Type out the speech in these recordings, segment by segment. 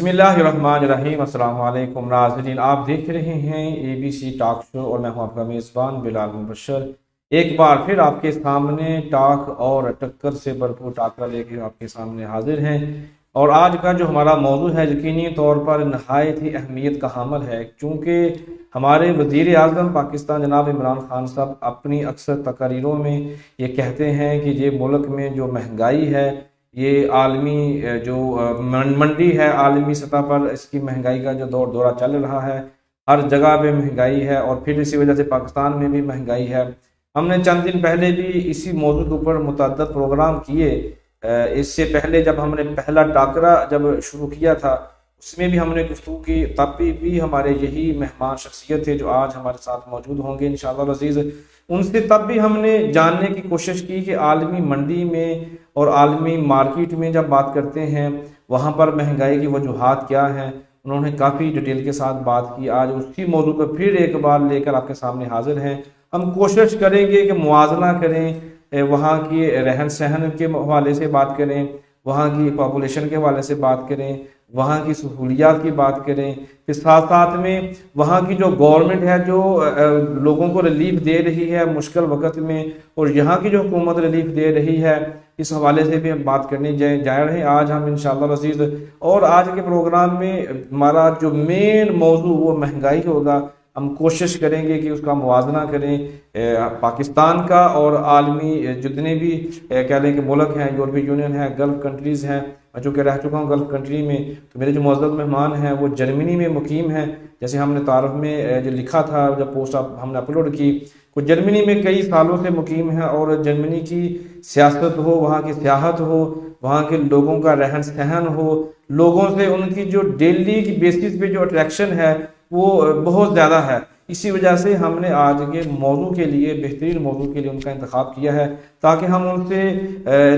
بسم اللہ الرحمن الرحیم۔ السلام علیکم ناظرین، آپ دیکھ رہے ہیں ABC ٹاک شو اور میں ہوں آپ کا میزبان بلال مبشر۔ ایک بار پھر آپ کے سامنے ٹاک اور ٹکر سے بھرپور ٹاکرا لے کے آپ کے سامنے حاضر ہیں، اور آج کا جو ہمارا موضوع ہے یقینی طور پر نہایت ہی اہمیت کا حامل ہے، چونکہ ہمارے وزیر اعظم پاکستان جناب عمران خان صاحب اپنی اکثر تقاریروں میں یہ کہتے ہیں کہ یہ ملک میں جو مہنگائی ہے، یہ عالمی جو منڈی ہے، عالمی سطح پر اس کی مہنگائی کا جو دورہ چل رہا ہے، ہر جگہ پہ مہنگائی ہے، اور پھر اسی وجہ سے پاکستان میں بھی مہنگائی ہے۔ ہم نے چند دن پہلے بھی اسی موضوع کے اوپر متعدد پروگرام کیے۔ اس سے پہلے جب ہم نے پہلا ٹاکرا جب شروع کیا تھا، اس میں بھی ہم نے گفتگو کی، تب بھی ہمارے یہی مہمان شخصیت تھے جو آج ہمارے ساتھ موجود ہوں گے انشاءاللہ العزیز۔ ان سے تب بھی ہم نے جاننے کی کوشش کی کہ عالمی منڈی میں اور عالمی مارکیٹ میں جب بات کرتے ہیں وہاں پر مہنگائی کی وجوہات کیا ہیں، انہوں نے کافی ڈیٹیل کے ساتھ بات کی۔ آج اسی موضوع کو پھر ایک بار لے کر آپ کے سامنے حاضر ہیں۔ ہم کوشش کریں گے کہ موازنہ کریں، وہاں کی رہن سہن کے حوالے سے بات کریں، وہاں کی پاپولیشن کے حوالے سے بات کریں، وہاں کی سہولیات کی بات کریں، پھر ساتھ ساتھ میں وہاں کی جو گورنمنٹ ہے جو لوگوں کو ریلیف دے رہی ہے مشکل وقت میں، اور یہاں کی جو حکومت ریلیف دے رہی ہے، اس حوالے سے بھی ہم بات کرنے جا رہے ہیں آج ہم انشاءاللہ العزیز۔ اور آج کے پروگرام میں ہمارا جو مین موضوع وہ مہنگائی ہوگا۔ ہم کوشش کریں گے کہ اس کا موازنہ کریں پاکستان کا اور عالمی جتنے بھی کہہ لیں کہ ملک ہیں، یورپی یونین ہے، گلف کنٹریز ہیں، چونکہ رہ چکا ہوں گلف کنٹری میں، تو میرے جو معزز مہمان ہیں وہ جرمنی میں مقیم ہیں، جیسے ہم نے تعارف میں جو لکھا تھا جب پوسٹ ہم نے اپلوڈ کی، وہ جرمنی میں کئی سالوں سے مقیم ہیں، اور جرمنی کی سیاست ہو، وہاں کی سیاحت ہو، وہاں کے لوگوں کا رہن سہن ہو، لوگوں سے ان کی جو ڈیلی کی بیسس پہ جو اٹریکشن ہے وہ بہت زیادہ ہے۔ اسی وجہ سے ہم نے آج کے موضوع کے لیے، بہترین موضوع کے لیے ان کا انتخاب کیا ہے، تاکہ ہم ان سے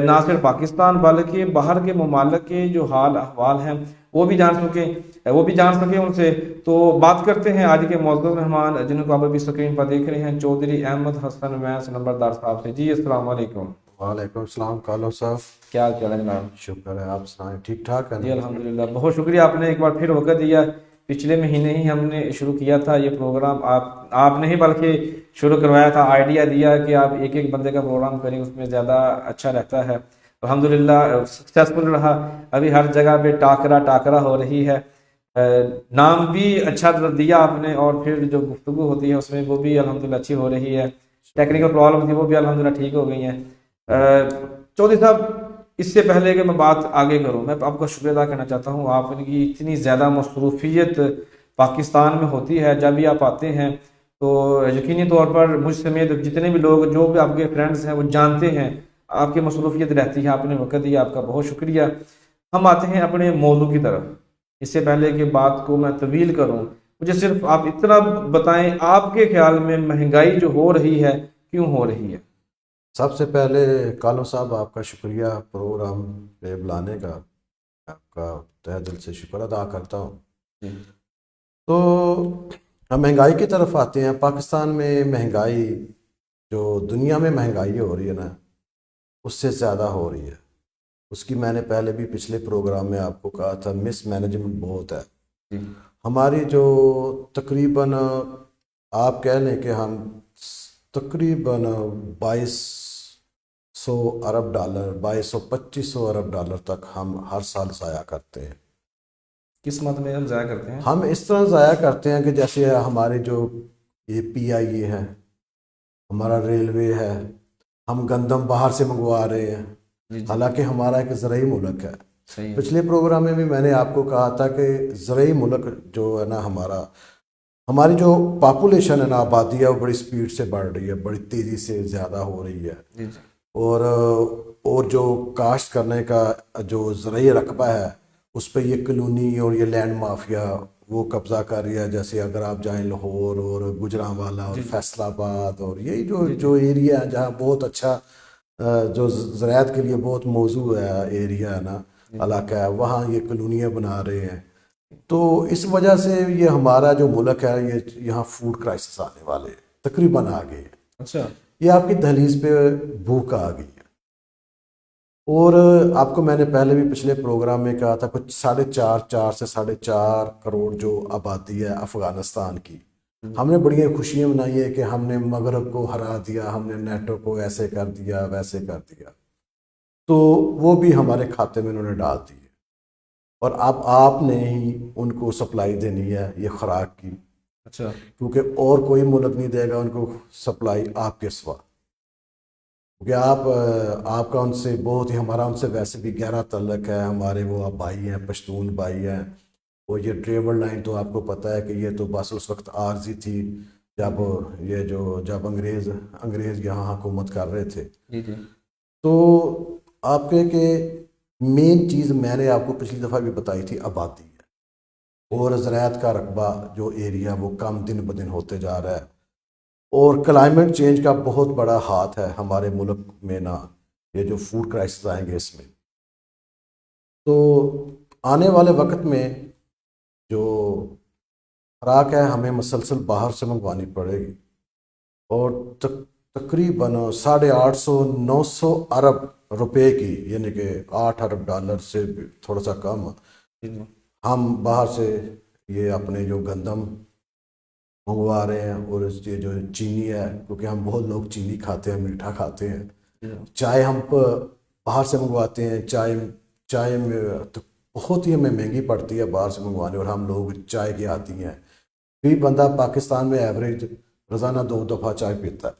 نہ صرف پاکستان بلکہ باہر کے ممالک کے جو حال احوال ہیں وہ بھی جان سکیں ان سے۔ تو بات کرتے ہیں آج کے معزز مہمان جن کو آپ ابھی اسکرین پر دیکھ رہے ہیں، چودھری احمد حسن ویس نمبردار صاحب سے۔ جی السلام علیکم۔ وعلیکم السلام کالو صاحب، کیا حال چال ہے جناب؟ شکر ہے، آپ سنائیں ٹھیک ٹھاک ہے جی نا؟ الحمدللہ، بہت شکریہ، آپ نے ایک بار پھر وقت دیا۔ پچھلے مہینے ہی ہم نے شروع کیا تھا یہ پروگرام، آپ نے ہی بلکہ شروع کروایا تھا، آئیڈیا دیا کہ آپ ایک ایک بندے کا پروگرام کریں، اس میں زیادہ اچھا رہتا ہے۔ الحمدللہ سکسیسفل رہا، ابھی ہر جگہ پہ ٹاکرا ہو رہی ہے۔ نام بھی اچھا دیا آپ نے، اور پھر جو گفتگو ہوتی ہے اس میں وہ بھی الحمدللہ اچھی ہو رہی ہے، ٹیکنیکل پرابلم تھی وہ بھی الحمدللہ ٹھیک ہو گئی ہیں۔ چودھری صاحب، اس سے پہلے کہ میں بات آگے کروں، میں آپ کا شکریہ ادا کرنا چاہتا ہوں۔ آپ کی اتنی زیادہ مصروفیت پاکستان میں ہوتی ہے، جب بھی آپ آتے ہیں تو یقینی طور پر مجھ سمیت جتنے بھی لوگ جو بھی آپ کے فرینڈز ہیں وہ جانتے ہیں آپ کی مصروفیت رہتی ہے، آپ نے وقت دیا، آپ کا بہت شکریہ۔ ہم آتے ہیں اپنے موضوع کی طرف۔ اس سے پہلے کہ بات کو میں طویل کروں، مجھے صرف آپ اتنا بتائیں، آپ کے خیال میں مہنگائی جو ہو رہی ہے کیوں ہو رہی ہے؟ سب سے پہلے کالو صاحب آپ کا شکریہ پروگرام پہ بلانے کا، آپ کا تہ دل سے شکر ادا کرتا ہوں۔ تو ہم مہنگائی کی طرف آتے ہیں۔ پاکستان میں مہنگائی، جو دنیا میں مہنگائی ہو رہی ہے نا، اس سے زیادہ ہو رہی ہے۔ اس کی میں نے پہلے بھی پچھلے پروگرام میں آپ کو کہا تھا، مس مینجمنٹ بہت ہے ہماری، جو تقریباً آپ کہہ لیں کہ ہم تقریباً 2200 ارب ڈالر، 2200-2500 ارب ڈالر تک ہم ہر سال ضائع کرتے ہیں۔ کس مد میں ہم ضائع کرتے ہیں؟ ہم اس طرح ضائع کرتے ہیں کہ جیسے ہمارے جو یہ PIA ہے، ہمارا ریلوے ہے، ہم گندم باہر سے منگوا رہے ہیں، حالانکہ ہمارا ایک زرعی ملک ہے۔ پچھلے پروگرام میں بھی میں نے آپ کو کہا تھا کہ زرعی ملک جو ہے نا ہماری جو پاپولیشن ہے نا، آبادی ہے، وہ بڑی سپیڈ سے بڑھ رہی ہے، بڑی تیزی سے زیادہ ہو رہی ہے، اور جو کاشت کرنے کا جو زرعی رقبہ ہے اس پہ یہ کلونی اور یہ لینڈ مافیا وہ قبضہ کر رہی ہے۔ جیسے اگر آپ جائیں لاہور اور گجرانوالہ اور فیصل آباد، اور یہی جو ایریا ہے جہاں بہت اچھا جو زراعت کے لیے بہت موزوں ہے ایریا ہے نا، علاقہ ہے، وہاں یہ کلونیاں بنا رہے ہیں۔ تو اس وجہ سے یہ ہمارا جو ملک ہے، یہ یہاں فوڈ کرائسس آنے والے تقریباً آ گئی ہے۔ اچھا، یہ آپ کی دہلیز پہ بھوک آ گئی ہے۔ اور آپ کو میں نے پہلے بھی پچھلے پروگرام میں کہا تھا کچھ 4.5 سے 4.5 کروڑ جو آبادی ہے افغانستان کی، ہم نے بڑی خوشیاں منائی ہیں کہ ہم نے مغرب کو ہرا دیا، ہم نے نیٹو کو ایسے کر دیا ویسے کر دیا، تو وہ بھی ہمارے کھاتے میں انہوں نے ڈال دی ہے، اور اب آپ نے ہی ان کو سپلائی دینی ہے یہ خوراک کی، اچھا کیونکہ اور کوئی ملک نہیں دے گا ان کو سپلائی آپ کے سوا، کیونکہ آپ کا ان سے بہت ہی، ہمارا ان سے ویسے بھی گہرا تعلق ہے، ہمارے وہ بھائی ہیں، پشتون بھائی ہیں، اور یہ ٹریول لائن تو آپ کو پتہ ہے کہ یہ تو بس اس وقت عارضی تھی جب جب انگریز یہاں حکومت کر رہے تھے، جی جی تو آپ کہ مین چیز میں نے آپ کو پچھلی دفعہ بھی بتائی تھی آبادی ہے، اور زراعت کا رقبہ جو ایریا وہ کم دن بدن ہوتے جا رہا ہے، اور کلائمیٹ چینج کا بہت بڑا ہاتھ ہے ہمارے ملک میں نا، یہ جو فوڈ کرائسس آئیں گے اس میں، تو آنے والے وقت میں جو خوراک ہے ہمیں مسلسل باہر سے منگوانی پڑے گی، اور تقریباً 850 900 ارب روپے کی، یعنی کہ 8 ارب ڈالر سے بھی تھوڑا سا کم، جی جی ہم باہر سے یہ اپنے جو گندم منگوا رہے ہیں، اور یہ جو چینی ہے، کیونکہ ہم بہت لوگ چینی کھاتے ہیں، میٹھا کھاتے ہیں، جی چائے ہم باہر سے منگواتے ہیں، چائے میں تو بہت ہی ہمیں مہنگی پڑتی ہے باہر سے منگوانے، اور ہم لوگ چائے کی آتی ہیں، بھی بندہ پاکستان میں ایوریج روزانہ 2 دفعہ چائے پیتا ہے،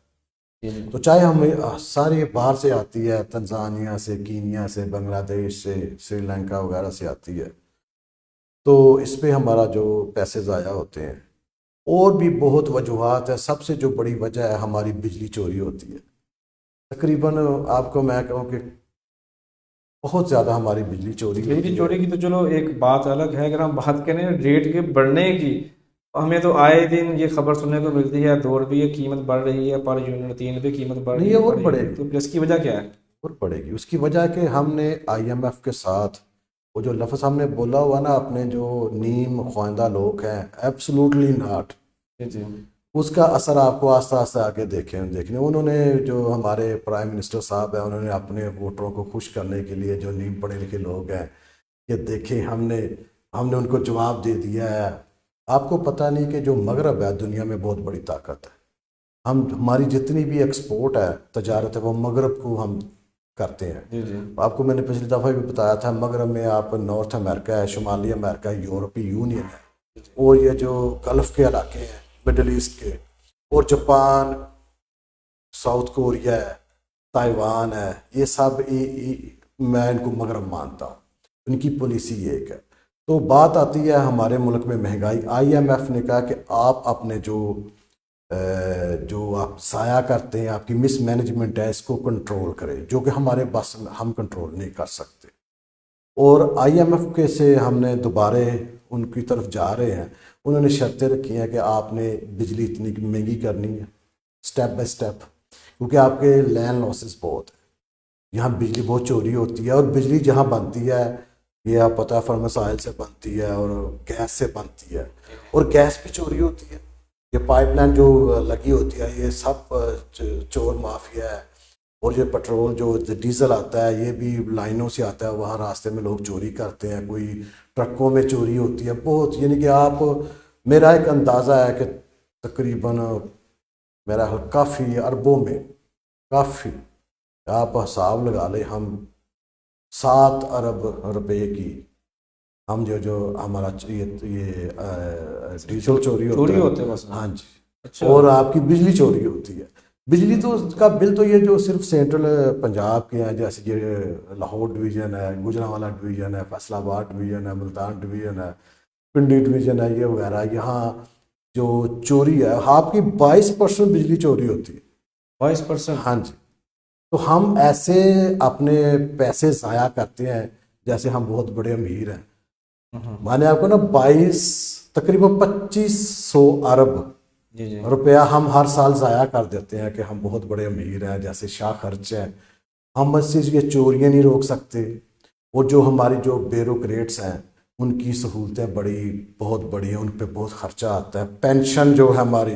جی جی تو چائے ہمیں ساری باہر سے آتی ہے، تنزانیہ سے، کینیا سے، بنگلہ دیش سے، سری لنکا وغیرہ سے آتی ہے، تو اس پہ ہمارا جو پیسے ضائع ہوتے ہیں، اور بھی بہت وجوہات ہیں، سب سے جو بڑی وجہ ہے ہماری بجلی چوری ہوتی ہے، تقریباً آپ کو میں کہوں کہ بہت زیادہ ہماری بجلی چوری بجلی ہوتی ہے۔ چوری کی تو چلو ایک بات الگ ہے، اگر ہم بات کریں ریٹ کے بڑھنے کی، ہمیں تو آئے دن یہ خبر سننے کو ملتی ہے، 2 روپے کی قیمت بڑھ رہی ہے پر یونٹ، 3 روپے قیمت بڑھ نہیں، رہی یہ ہے اور پر بڑھے یونٹ، گی، تو اس کی وجہ کیا ہے؟ اور بڑھے گی، اس کی وجہ کہ ہم نے آئی ایم ایف کے ساتھ وہ جو لفظ ہم نے بولا ہوا نا، اپنے جو نیم خواندہ لوگ ہیں، ایبسلوٹلی ناٹ، جی جی اس کا اثر آپ کو آہستہ آہستہ آگے دیکھنے انہوں نے، جو ہمارے پرائم منسٹر صاحب ہیں، انہوں نے اپنے ووٹروں کو خوش کرنے کے لیے، جو نیم پڑھے لکھے لوگ ہیں، کہ دیکھیں ہم نے ان کو جواب دے دیا ہے۔ آپ کو پتہ نہیں کہ جو مغرب ہے دنیا میں بہت بڑی طاقت ہے، ہماری جتنی بھی ایکسپورٹ ہے، تجارت ہے، وہ مغرب کو ہم کرتے ہیں۔ جی جی آپ کو میں نے پچھلی دفعہ بھی بتایا تھا، مغرب میں آپ نارتھ امریکہ ہے، شمالی امریکہ ہے، یورپی یونین ہے، اور یہ جو گلف کے علاقے ہیں، مڈل ایسٹ کے، اور جاپان، ساؤتھ کوریا ہے، تائیوان ہے، یہ سب میں ان کو مغرب مانتا ہوں، ان کی پالیسی ایک ہے۔ تو بات آتی ہے ہمارے ملک میں مہنگائی، آئی ایم ایف نے کہا کہ آپ اپنے جو آپ ضائع کرتے ہیں، آپ کی مس مینجمنٹ ہے، اس کو کنٹرول کریں، جو کہ ہمارے بس ہم کنٹرول نہیں کر سکتے، اور آئی ایم ایف کے سے ہم نے دوبارہ ان کی طرف جا رہے ہیں، انہوں نے شرطیں رکھی ہیں کہ آپ نے بجلی اتنی مہنگی کرنی ہے سٹیپ بائی سٹیپ، کیونکہ آپ کے لینڈ لاسز بہت ہیں، یہاں بجلی بہت چوری ہوتی ہے، اور بجلی جہاں بنتی ہے یہ آپ پتہ ہے فرمس آئل سے بنتی ہے اور گیس سے بنتی ہے، اور گیس بھی چوری ہوتی ہے، یہ پائپ لائن جو لگی ہوتی ہے یہ سب چور مافیا ہے، اور یہ پٹرول جو ڈیزل آتا ہے یہ بھی لائنوں سے آتا ہے، وہاں راستے میں لوگ چوری کرتے ہیں، کوئی ٹرکوں میں چوری ہوتی ہے بہت، یعنی کہ آپ، میرا ایک اندازہ ہے کہ تقریباً میرا کافی اربوں میں، کافی، آپ حساب لگا لیں، ہم 7 ارب روپے کی، ہم جو ہمارا یہ ڈیزل چوری ہوتا ہے، ہوتے ہیں بس؟ ہاں جی، اچھا اور آپ کی بجلی چوری ہوتی ہے، بجلی تو اس کا بل تو یہ جو صرف سینٹرل پنجاب کے ہیں، جیسے یہ لاہور ڈویژن ہے، گوجرانوالا ڈویژن ہے، فیصل آباد ڈویژن ہے، ملتان ڈویژن ہے، پنڈی ڈویژن ہے، یہ وغیرہ، یہاں جو چوری ہے آپ کی 22% بجلی چوری ہوتی ہے، 22%؟ ہاں جی، تو ہم ایسے اپنے پیسے ضائع کرتے ہیں جیسے ہم بہت بڑے امیر ہیں، میں نے آپ کو نا تقریباً 2500 ارب جی جی روپیہ ہم ہر سال ضائع کر دیتے ہیں کہ ہم بہت بڑے امیر ہیں، جیسے شاہ خرچ ہیں، ہم بس یہ چوریاں نہیں روک سکتے، اور جو ہماری جو بیوروکریٹس ہیں ان کی سہولتیں بہت بڑی ہیں، ان پہ بہت خرچہ آتا ہے، پینشن جو ہے ہماری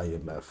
IMF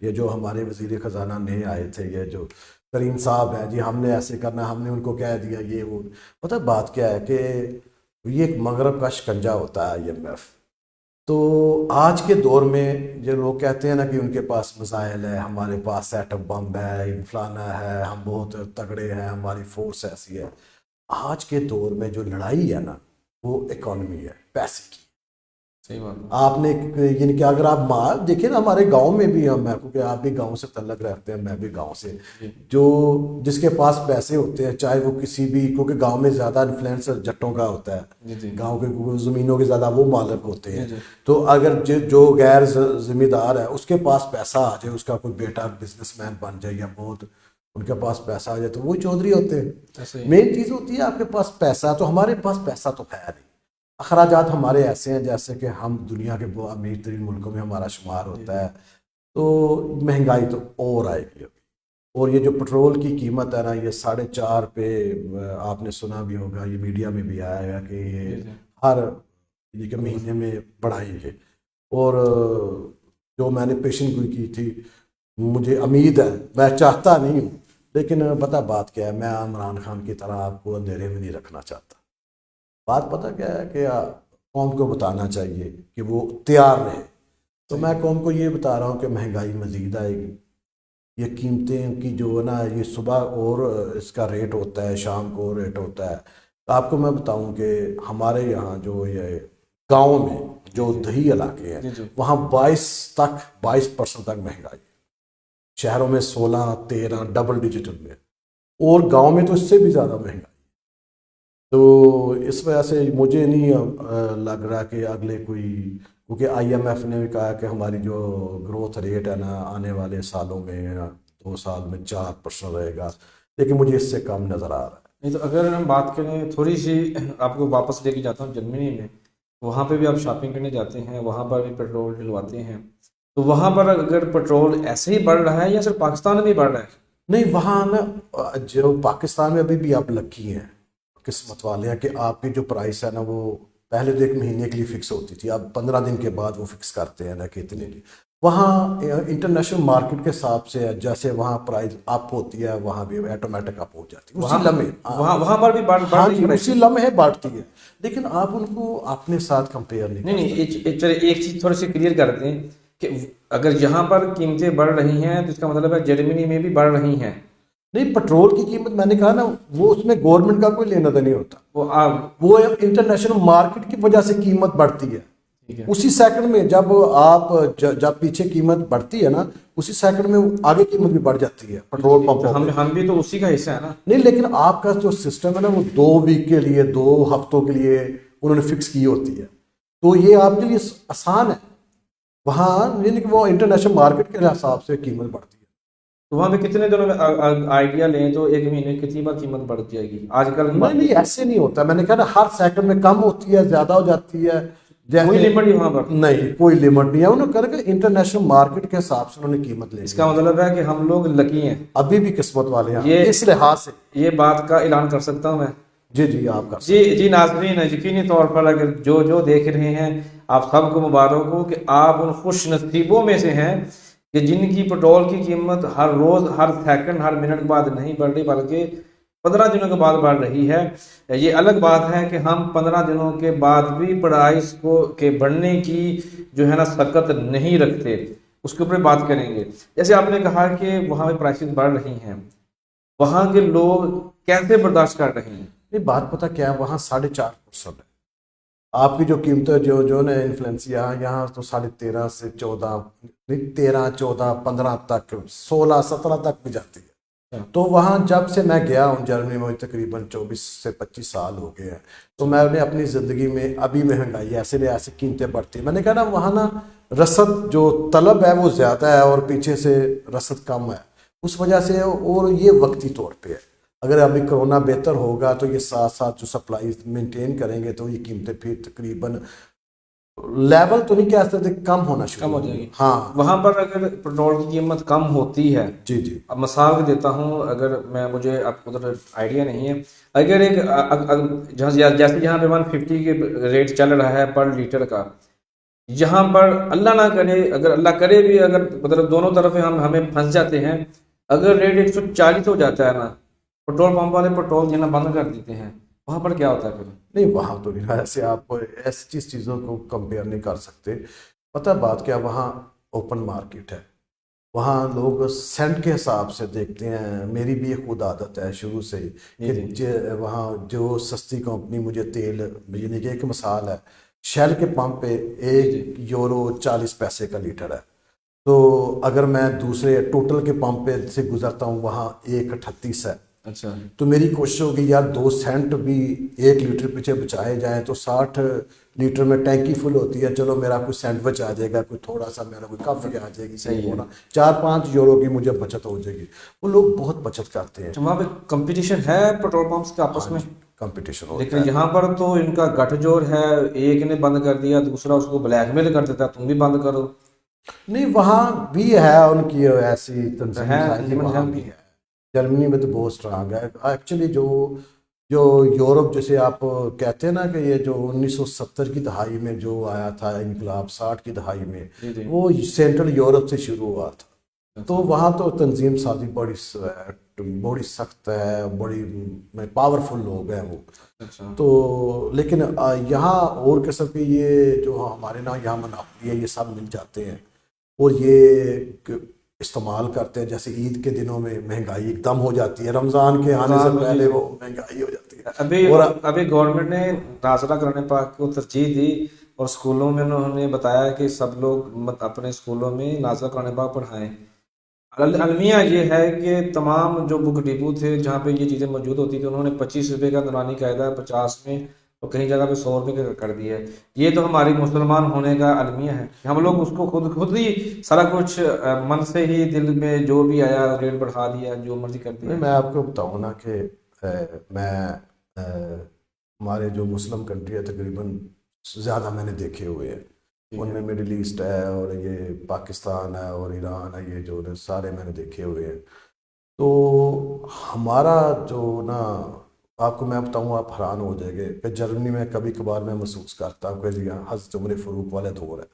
یہ جو ہمارے وزیر خزانہ نئے آئے تھے, یہ جو کریم صاحب ہیں, جی ہم نے ایسے کرنا, ہم نے ان کو کہہ دیا یہ وہ. پتہ بات کیا ہے کہ یہ ایک مغرب کا شکنجہ ہوتا ہے IMF. تو آج کے دور میں جو لوگ کہتے ہیں نا کہ ان کے پاس مسائل ہے, ہمارے پاس ایٹم بم ہے, فلانا ہے, ہم بہت تگڑے ہیں, ہماری فورس ایسی ہے. آج کے دور میں جو لڑائی ہے نا وہ اکانومی ہے, پیسے کی. صحیح بات. آپ نے یعنی کہ اگر آپ دیکھیں نا ہمارے گاؤں میں بھی, ہم کیونکہ آپ بھی گاؤں سے تعلق رکھتے ہیں, میں بھی گاؤں سے, جو جس کے پاس پیسے ہوتے ہیں, چاہے وہ کسی بھی, کیونکہ گاؤں میں زیادہ انفلوئنس جٹوں کا ہوتا ہے, گاؤں کے زمینوں کے زیادہ وہ مالک ہوتے ہیں. تو اگر جو غیر ذمہ دار ہے اس کے پاس پیسہ آ جائے, اس کا کوئی بیٹا بزنس مین بن جائے یا بہت ان کے پاس پیسہ آ جائے, تو وہ چودھری ہوتے ہیں. مین چیز ہوتی ہے آپ کے پاس پیسہ. تو ہمارے پاس پیسہ تو ہے نہیں, اخراجات ہمارے ایسے ہیں جیسے کہ ہم دنیا کے امیر ترین ملکوں میں ہمارا شمار ہوتا ہے. تو مہنگائی تو اور آئے گی ابھی. اور یہ جو پٹرول کی قیمت ہے نا, یہ 4.5 پہ, آپ نے سنا بھی ہوگا, یہ میڈیا میں بھی آیا ہے کہ یہ ہر مہینے میں بڑھائیں گے. اور جو میں نے پیشن گوئی کی تھی, مجھے امید ہے, میں چاہتا نہیں ہوں, لیکن پتہ بات کیا ہے, میں عمران خان کی طرح آپ کو اندھیرے میں نہیں رکھنا چاہتا. بات پتہ کیا ہے کہ قوم کو بتانا چاہیے کہ وہ تیار رہے. تو میں قوم کو یہ بتا رہا ہوں کہ مہنگائی مزید آئے گی. یہ قیمتیں کی جو ہے نا, یہ صبح اور اس کا ریٹ ہوتا ہے, شام کو ریٹ ہوتا ہے. آپ کو میں بتاؤں کہ ہمارے یہاں جو یہ گاؤں میں جو دیہی علاقے ہیں وہاں 22% تک مہنگائی ہے. شہروں میں 16-13 ڈبل ڈیجٹ میں, اور گاؤں میں تو اس سے بھی زیادہ مہنگائی. تو اس وجہ سے مجھے نہیں لگ رہا کہ اگلے کوئی, کیونکہ IMF نے بھی کہا کہ ہماری جو گروتھ ریٹ ہے نا آنے والے سالوں میں 2 سال میں 4% رہے گا, لیکن مجھے اس سے کم نظر آ رہا ہے. نہیں تو اگر ہم بات کریں تھوڑی سی, آپ کو واپس لے کے جاتا ہوں جرمنی میں, وہاں پہ بھی آپ شاپنگ کرنے جاتے ہیں, وہاں پر بھی پیٹرول ڈلواتے ہیں, تو وہاں پر اگر پیٹرول ایسے ہی بڑھ رہا ہے یا صرف پاکستان میں بھی بڑھ رہا ہے؟ نہیں, وہاں نا جو پاکستان میں ابھی بھی آپ لکی ہیں, قسمت والے ہیں کہ آپ کی جو پرائس ہے نا وہ پہلے تو 1 مہینے کے لیے فکس ہوتی تھی, اب 15 دن کے بعد وہ فکس کرتے ہیں نا کہ اتنے کی. وہاں انٹرنیشنل مارکیٹ کے حساب سے جیسے وہاں پرائز اپ ہوتی ہے, وہاں بھی آٹومیٹک اپ ہو جاتی ہے اسی لمحے. وہاں پر بھی بڑھ رہی ہے, اسی لمحے بڑھتی ہے, لیکن آپ ان کو اپنے ساتھ کمپیئر نہیں. نہیں, ایک چیز تھوڑی سی کلیئر کر دیں کہ اگر یہاں پر قیمتیں بڑھ رہی ہیں تو اس کا مطلب ہے جرمنی میں بھی بڑھ رہی ہیں. نہیں, پٹرول کی قیمت میں نے کہا نا وہ اس میں گورنمنٹ کا کوئی لینا نہیں ہوتا, وہ انٹرنیشنل مارکیٹ کی وجہ سے قیمت بڑھتی ہے. اسی سیکنڈ میں جب پیچھے قیمت بڑھتی ہے نا, اسی سیکنڈ میں آگے قیمت بھی بڑھ جاتی ہے پٹرول پمپ. ہم بھی تو اسی کا حصہ ہے نا. نہیں, لیکن آپ کا جو سسٹم ہے نا وہ 2 ویک کے لیے, 2 ہفتوں کے لیے انہوں نے فکس کی ہوتی ہے, تو یہ آپ کے لیے آسان ہے. وہاں یعنی کہ وہ انٹرنیشنل مارکیٹ کے حساب سے قیمت بڑھتی ہے. تو وہاں پہ کتنے دنوں میں آئیڈیا لیں تو 1 مہینے کتنی بار قیمت بڑھ جائے گی آج کل؟ نہیں, ایسے نہیں ہوتا. میں نے کہا نا ہر سیکنڈ میں کم ہوتی ہے, زیادہ ہو جاتی ہے. کوئی لمٹ نہیں وہاں پر؟ نہیں, کوئی لمٹ نہیں ہے. انہوں نے کہا کہ انٹرنیشنل مارکیٹ کے حساب سے انہوں نے قیمت لے. اس کا مطلب ہے کہ ہم لوگ لکی ہیں, ابھی بھی قسمت والے ہیں اس لحاظ سے. یہ بات کا اعلان کر سکتا ہوں میں؟ جی آپ کر سکتے ہیں. جی ناظرین, یقینی طور پر اگر جو دیکھ رہے ہیں آپ سب کو مبارک ہو کہ آپ ان خوش نصیبوں میں سے ہیں کہ جن کی پیٹرول کی قیمت ہر روز, ہر سیکنڈ, ہر منٹ بعد نہیں بڑھ رہی بلکہ 15 دنوں کے بعد بڑھ رہی ہے. یہ الگ بات ہے کہ ہم 15 دنوں کے بعد بھی پرائس کے بڑھنے کی جو ہے نا سکت نہیں رکھتے, اس کے اوپر بات کریں گے. جیسے آپ نے کہا کہ وہاں پہ پرائسز بڑھ رہی ہیں, وہاں کے لوگ کیسے برداشت کر رہے ہیں؟ نہیں, بات پتہ کیا ہے, وہاں 4.5% ہے. آپ کی جو قیمتیں جو نا انفلوئنس یہاں تو 13.5 سے 14, 13, 14, 15 تک, 16, 17 تک بھی جاتی ہے. تو وہاں جب سے میں گیا ہوں جرمنی میں, تقریباً 24 سے 25 سال ہو گئے ہیں, تو میں نے اپنی زندگی میں ابھی مہنگائی ایسے قیمتیں بڑھتی ہیں. میں نے کہا نا وہاں نا رسد جو طلب ہے وہ زیادہ ہے اور پیچھے سے رسد کم ہے, اس وجہ سے. اور یہ وقتی طور پہ ہے, اگر ابھی کرونا بہتر ہوگا تو یہ ساتھ جو سپلائی مینٹین کریں گے تو یہ قیمتیں پھر تقریباً لیول تو نہیں کہہ سکتے, کم ہونا شروع کم ہو جائے گی. ہاں وہاں پر اگر پیٹرول کی قیمت کم ہوتی ہے, جی جی اب مثال دیتا ہوں, اگر مجھے اب ادھر آئیڈیا نہیں ہے, اگر ایک جیسے جہاں پہ 150 کے ریٹ چل رہا ہے پر لیٹر کا, یہاں پر اللہ نہ کرے, اگر اللہ کرے بھی, اگر مطلب دونوں طرف ہمیں پھنس جاتے ہیں, اگر ریٹ 140 ہو جاتا ہے نا, پیٹرول پمپ والے پیٹرول دینا بند کر دیتے ہیں, وہاں پر کیا ہوتا ہے پھر؟ نہیں وہاں تو نہیں, ایسے آپ ایسی چیزوں کو کمپیئر نہیں کر سکتے. پتہ بات کیا, وہاں اوپن مارکیٹ ہے, وہاں لوگ سینٹ کے حساب سے دیکھتے ہیں. میری بھی ایک خود عادت ہے شروع سے ہی کہ وہاں جو سستی کمپنی مجھے تیل, یعنی کہ ایک مثال ہے, شیل کے پمپ پہ 1 یورو 40 پیسے کا لیٹر ہے, تو اگر میں دوسرے ٹوٹل کے پمپ پہ سے گزرتا ہوں وہاں 1.38 ہے. اچھا, تو میری کوشش ہوگی یار 2 سینٹ بھی 1 لیٹر پیچھے بچائے جائیں, تو 60 لیٹر میں ٹینکی فل ہوتی ہے, چلو میرا کوئی سینٹ بچ آ جائے گا, کوئی تھوڑا سا میرا کوئی کافی آ جائے گی, صحیح ہونا 4-5 یورو کی مجھے بچت ہو جائے گی. وہ لوگ بہت بچت کرتے ہیں. وہاں پہ کمپٹیشن ہے پیٹرول پمپس کے آپس میں, کمپٹیشن ہوتا لیکن ہے. یہاں پر تو ان کا گٹھ جوڑ ہے, ایک نے بند کر دیا, دوسرا اس کو بلیک میل کر دیتا, تم بھی بند کرو. نہیں وہاں بھی ہے ان کی ایسی تنظیم ہے سازی, ایون وہاں بھی ہے. جرمنی میں تو بہت اسٹرانگ ہے ایکچولی. جو یورپ جیسے آپ کہتے ہیں نا کہ یہ جو 1970 کی دہائی میں جو آیا تھا انقلاب, 60 کی دہائی میں, وہ سینٹرل یورپ سے شروع ہوا تھا. تو وہاں تو تنظیم سازی بڑی سخت ہے, بڑی پاورفل لوگ ہیں وہ. تو لیکن یہاں اور قسم کے یہ جو ہمارے نا یہاں مناپلی ہے, یہ سب مل جاتے ہیں اور یہ استعمال کرتے ہیں. جیسے عید کے دنوں میں مہنگائی ایک دم ہو جاتی ہے, رمضان کے آنے سے پہلے وہ مہنگائی ہو جاتی ہے. ابھی گورنمنٹ نے نازلہ قرآن پاک کو ترجیح دی, اور اسکولوں میں انہوں نے بتایا کہ سب لوگ اپنے اسکولوں میں نازلہ قرآن پاک پڑھائیں. المیہ یہ ہے کہ تمام جو بک ڈپو تھے جہاں پہ یہ چیزیں موجود ہوتی تھیں, انہوں نے 25 روپے کا نورانی قاعدہ 50 میں اور کہیں جگہ پہ 100 روپے کا کر دیا ہے. یہ تو ہماری مسلمان ہونے کا المیہ ہے, ہم لوگ اس کو خود ہی سارا کچھ من سے ہی دل میں جو بھی آیا ریٹ بڑھا دیا, جو مرضی کر دیا. میں آپ کو بتاؤں نا کہ میں ہمارے جو مسلم کنٹری ہے تقریباً زیادہ میں نے دیکھے ہوئے ہیں, ان میں مڈل ایسٹ ہے اور یہ پاکستان ہے اور ایران ہے, یہ جو سارے میں نے دیکھے ہوئے ہیں. تو ہمارا جو نا, آپ کو میں بتاؤں آپ حیران ہو جائیں گے کہ جرمنی میں کبھی کبھار میں محسوس کرتا ہوں کہ حضرت عمر فاروق والے دور ہے,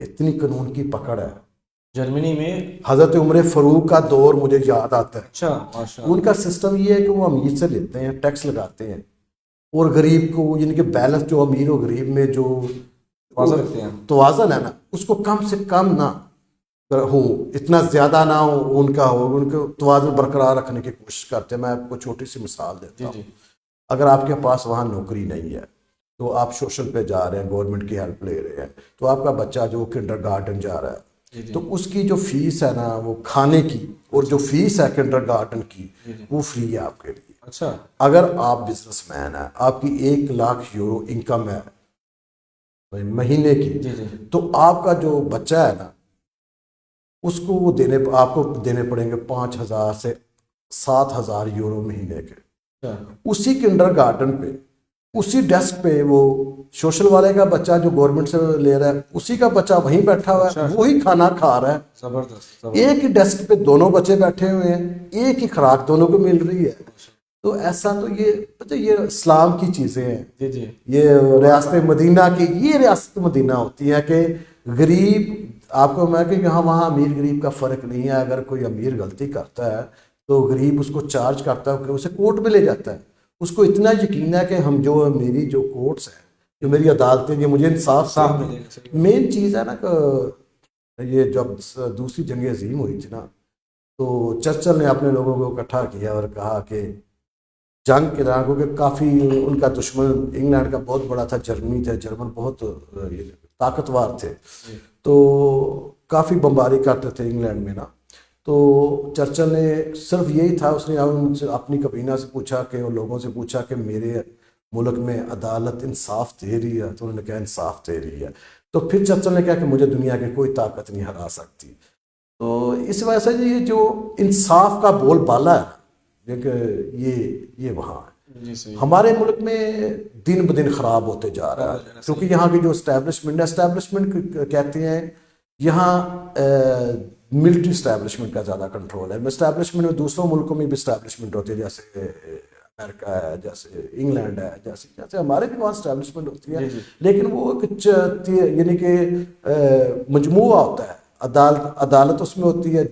اتنی قانون کی پکڑ ہے جرمنی میں. حضرت عمر فاروق کا دور مجھے یاد آتا ہے. اچھا ماشاء ان کا سسٹم یہ ہے کہ وہ امیر سے لیتے ہیں, ٹیکس لگاتے ہیں, اور غریب کو یعنی کہ بیلنس جو امیر و غریب میں جو توازن ہے نا, اس کو کم سے کم نہ ہو, اتنا زیادہ نہ ہو, ان کا ہو, ان کو توازن برقرار رکھنے کی کوشش کرتے ہیں. میں آپ کو چھوٹی سی مثال دیتا ہوں. اگر آپ کے پاس وہاں نوکری نہیں ہے تو آپ سوشل پہ جا رہے ہیں, گورنمنٹ کی ہیلپ لے رہے ہیں, تو آپ کا بچہ جو کنڈر گارڈن جا رہا ہے تو اس کی جو فیس ہے نا وہ کھانے کی, اور جو فیس ہے کنڈر گارڈن کی وہ فری ہے آپ کے لیے. اچھا, اگر آپ بزنس مین ہیں, آپ کی 1 لاکھ یورو انکم ہے مہینے کی, تو آپ کا جو بچہ ہے نا اس کو وہ آپ کو دینے پڑیں گے 5,000 سے 7,000 یورو مہینے کے. اسی کنڈر گارڈن پہ, اسی ڈیسک پہ وہ سوشل والے کا بچہ جو گورنمنٹ سے لے رہا ہے, اسی کا بچہ وہیں بیٹھا ہوا ہے, وہی کھانا کھا رہا ہے. زبردست. ایک ہی ڈیسک پہ دونوں بچے بیٹھے ہوئے ہیں, ایک ہی خوراک دونوں کو مل رہی ہے. تو ایسا تو یہ اسلام کی چیزیں ہیں. یہ ریاست مدینہ کی, یہ ریاست مدینہ ہوتی ہے کہ غریب, آپ کو میں کہ یہاں وہاں امیر غریب کا فرق نہیں ہے. اگر کوئی امیر غلطی کرتا ہے تو غریب اس کو چارج کرتا ہے کہ اسے کورٹ میں لے جاتا ہے. اس کو اتنا یقین ہے کہ ہم جو میری جو کورٹس ہیں, جو میری عدالتیں, یہ مجھے انصاف مین چیز ہے نا. کہ یہ جب دوسری جنگ عظیم ہوئی تھی نا, تو چرچل نے اپنے لوگوں کو اکٹھا کیا اور کہا کہ جنگ کے دوران, کیونکہ کافی ان کا دشمن انگلینڈ کا بہت بڑا تھا, جرمنی تھا, جرمن بہت طاقتور تھے, تو کافی بمباری کرتے تھے انگلینڈ میں نا. تو چرچل نے صرف یہی تھا, اس نے ان سے اپنی کابینہ سے پوچھا کہ ان لوگوں سے پوچھا کہ میرے ملک میں عدالت انصاف دے رہی ہے, تو انہوں نے کہا انصاف دے رہی ہے. تو پھر چرچل نے کہا کہ مجھے دنیا کی کوئی طاقت نہیں ہرا سکتی. تو اس وجہ سے یہ جو انصاف کا بول بالا ہے کہ یہ وہاں ہے. جی صحیح. ہمارے ملک میں دن بدن خراب ہوتے جا رہا ہے کیونکہ یہاں کی جو اسٹیبلشمنٹ کہتے ہیں یہاں ملٹری اسٹیبلشمنٹ کا زیادہ کنٹرول ہے. اسٹیبلشمنٹ میں دوسروں ملکوں میں بھی اسٹیبلشمنٹ ہوتی ہے جیسے امریکہ ہے, جیسے انگلینڈ ہے, جیسے ہمارے بھی وہاں اسٹیبلشمنٹ ہوتی ہے, لیکن وہ یعنی کہ مجموعہ ہوتا ہے. عدالت اس میں ہوتی ہے,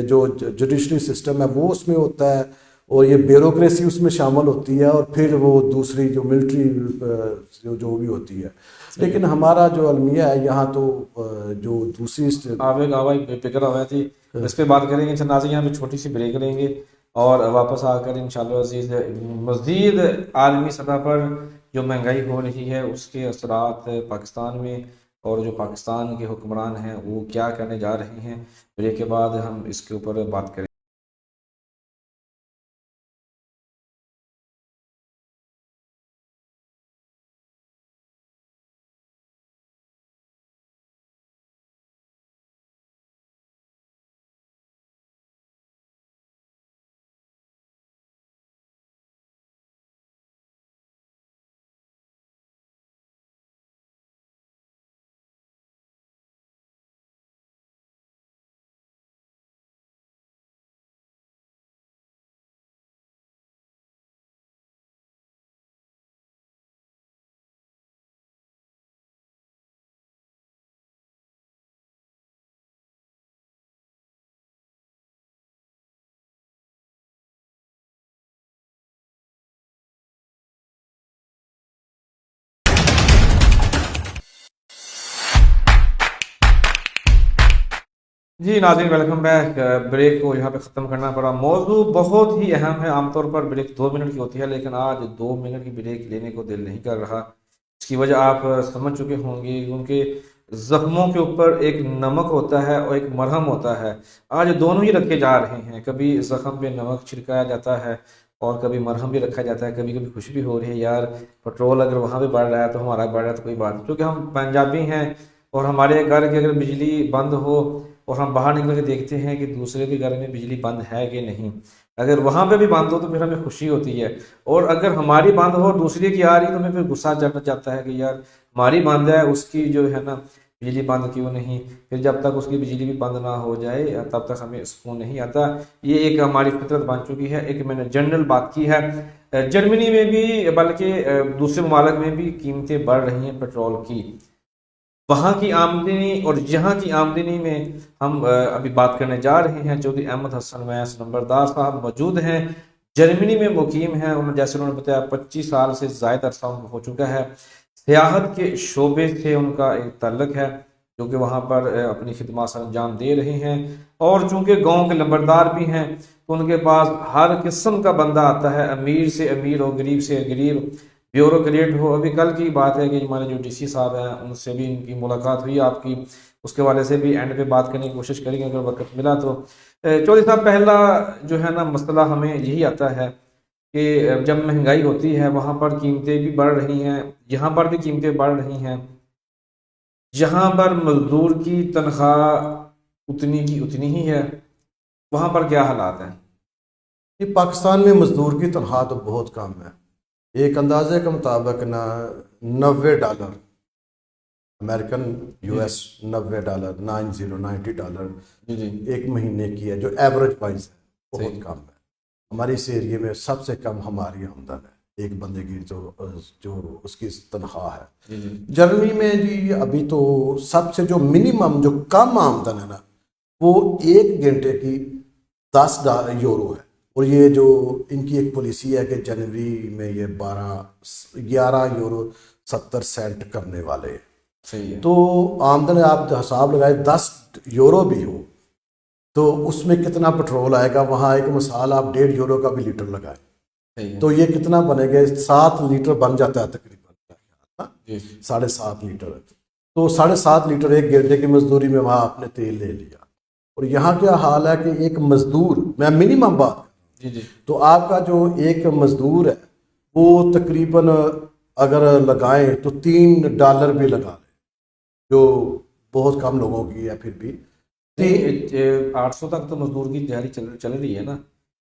جو جوڈیشری سسٹم ہے وہ اس میں ہوتا ہے, اور یہ بیوروکریسی اس میں شامل ہوتی ہے, اور پھر وہ دوسری جو ملٹری جو بھی ہوتی ہے. لیکن ہمارا جو المیہ ہے یہاں تو جو دوسری آپ ایک آواز فکر ہوئی تھی اس پہ بات کریں گے. ناظرین یہاں پہ چھوٹی سی بریک لیں گے اور واپس آ کر انشاءاللہ عزیز مزید عالمی سطح پر جو مہنگائی ہو رہی ہے اس کے اثرات پاکستان میں اور جو پاکستان کے حکمران ہیں وہ کیا کرنے جا رہے ہیں, بریک کے بعد ہم اس کے اوپر بات کریں. جی ناظرین ویلکم بیک. بریک کو یہاں پہ ختم کرنا پڑا. موضوع بہت ہی اہم ہے. عام طور پر بریک 2 منٹ کی ہوتی ہے لیکن آج 2 منٹ کی بریک لینے کو دل نہیں کر رہا. اس کی وجہ آپ سمجھ چکے ہوں گے, کیونکہ زخموں کے اوپر ایک نمک ہوتا ہے اور ایک مرہم ہوتا ہے. آج دونوں ہی رکھے جا رہے ہیں. کبھی زخم پہ نمک چھڑکایا جاتا ہے اور کبھی مرہم بھی رکھا جاتا ہے. کبھی کبھی خوشی بھی ہو رہی ہے یار پٹرول اگر وہاں پہ بڑھ رہا ہے تو ہمارا بڑھ رہا ہے تو کوئی بات نہیں, کیونکہ ہم پنجابی ہیں اور ہمارے گھر کی اگر بجلی بند ہو اور ہم باہر نکل کے دیکھتے ہیں کہ دوسرے کے گھر میں بجلی بند ہے کہ نہیں, اگر وہاں پہ بھی بند ہو تو پھر ہمیں خوشی ہوتی ہے, اور اگر ہماری بند ہو دوسرے کی آ رہی تو ہمیں پھر غصہ چڑھنا چاہتا ہے کہ یار ہماری بند ہے اس کی جو ہے نا بجلی بند کیوں نہیں. پھر جب تک اس کی بجلی بھی بند نہ ہو جائے تب تک ہمیں سکون نہیں آتا. یہ ایک ہماری فطرت بن چکی ہے. ایک میں نے جنرل بات کی ہے, جرمنی میں بھی بلکہ دوسرے ممالک میں بھی قیمتیں بڑھ رہی ہیں پیٹرول کی. وہاں کی آمدنی اور یہاں کی آمدنی میں ہم ابھی بات کرنے جا رہے ہیں. چودھری احمد حسن ویس نمبردار صاحب موجود ہیں, جرمنی میں مقیم ہیں. جیسے انہوں نے بتایا 25 سال سے زائد عرصہ ہو چکا ہے. سیاحت کے شعبے سے ان کا ایک تعلق ہے جو کہ وہاں پر اپنی خدمات سر انجام دے رہے ہیں, اور چونکہ گاؤں کے لمبردار بھی ہیں تو ان کے پاس ہر قسم کا بندہ آتا ہے, امیر سے امیر ہو, غریب سے غریب, بیوروکریٹ ہو. ابھی کل کی بات ہے کہ ہمارے جو ڈی سی صاحب ہیں ان سے بھی ان کی ملاقات ہوئی آپ کی, اس کے والے سے بھی اینڈ پہ بات کرنے کی کوشش کریں گے اگر وقت ملا تو. چودھری صاحب پہلا جو ہے نا مسئلہ ہمیں یہی آتا ہے کہ جب مہنگائی ہوتی ہے وہاں پر قیمتیں بھی بڑھ رہی ہیں, یہاں پر بھی قیمتیں بڑھ رہی ہیں. جہاں پر مزدور کی تنخواہ اتنی کی اتنی ہی ہے وہاں پر کیا حالات ہیں؟ یہ پاکستان میں مزدور کی تنخواہ تو بہت کم ہے. ایک اندازے کے مطابق نا $90 امریکن US $90 $90 جی ایک مہینے کی ہے, جو ایوریج وائز ہے بہت کم ہے. ہمارے اس ایریے میں سب سے کم ہماری آمدن ہے ایک بندے کی جو اس کی تنخواہ ہے. جرمنی میں جی ابھی تو سب سے جو منیمم جو کم آمدن ہے نا وہ 1 گھنٹے کی €10 ہے. اور یہ جو ان کی ایک پالیسی ہے کہ جنوری میں یہ €11.70 کرنے والے ہیں. صحیح ہے. تو آمدن آپ حساب لگائے €10 بھی ہو تو اس میں کتنا پٹرول آئے گا. وہاں ایک مثال آپ €1.5 کا بھی لیٹر لگائیں تو یہ کتنا بنے گا, 7 لیٹر بن جاتا ہے تقریباً, 7.5 لیٹر. تو 7.5 لیٹر 1 گھنٹے کی مزدوری میں وہاں آپ نے تیل لے لیا. اور یہاں کیا حال ہے کہ ایک مزدور, میں منیمم بات تو آپ کا جو ایک مزدور ہے وہ تقریباً اگر لگائیں تو $3 بھی لگا لیں, جو بہت کم لوگوں کی ہے. پھر بھی 800 تک تو مزدور کی دیہڑی چل رہی ہے نا.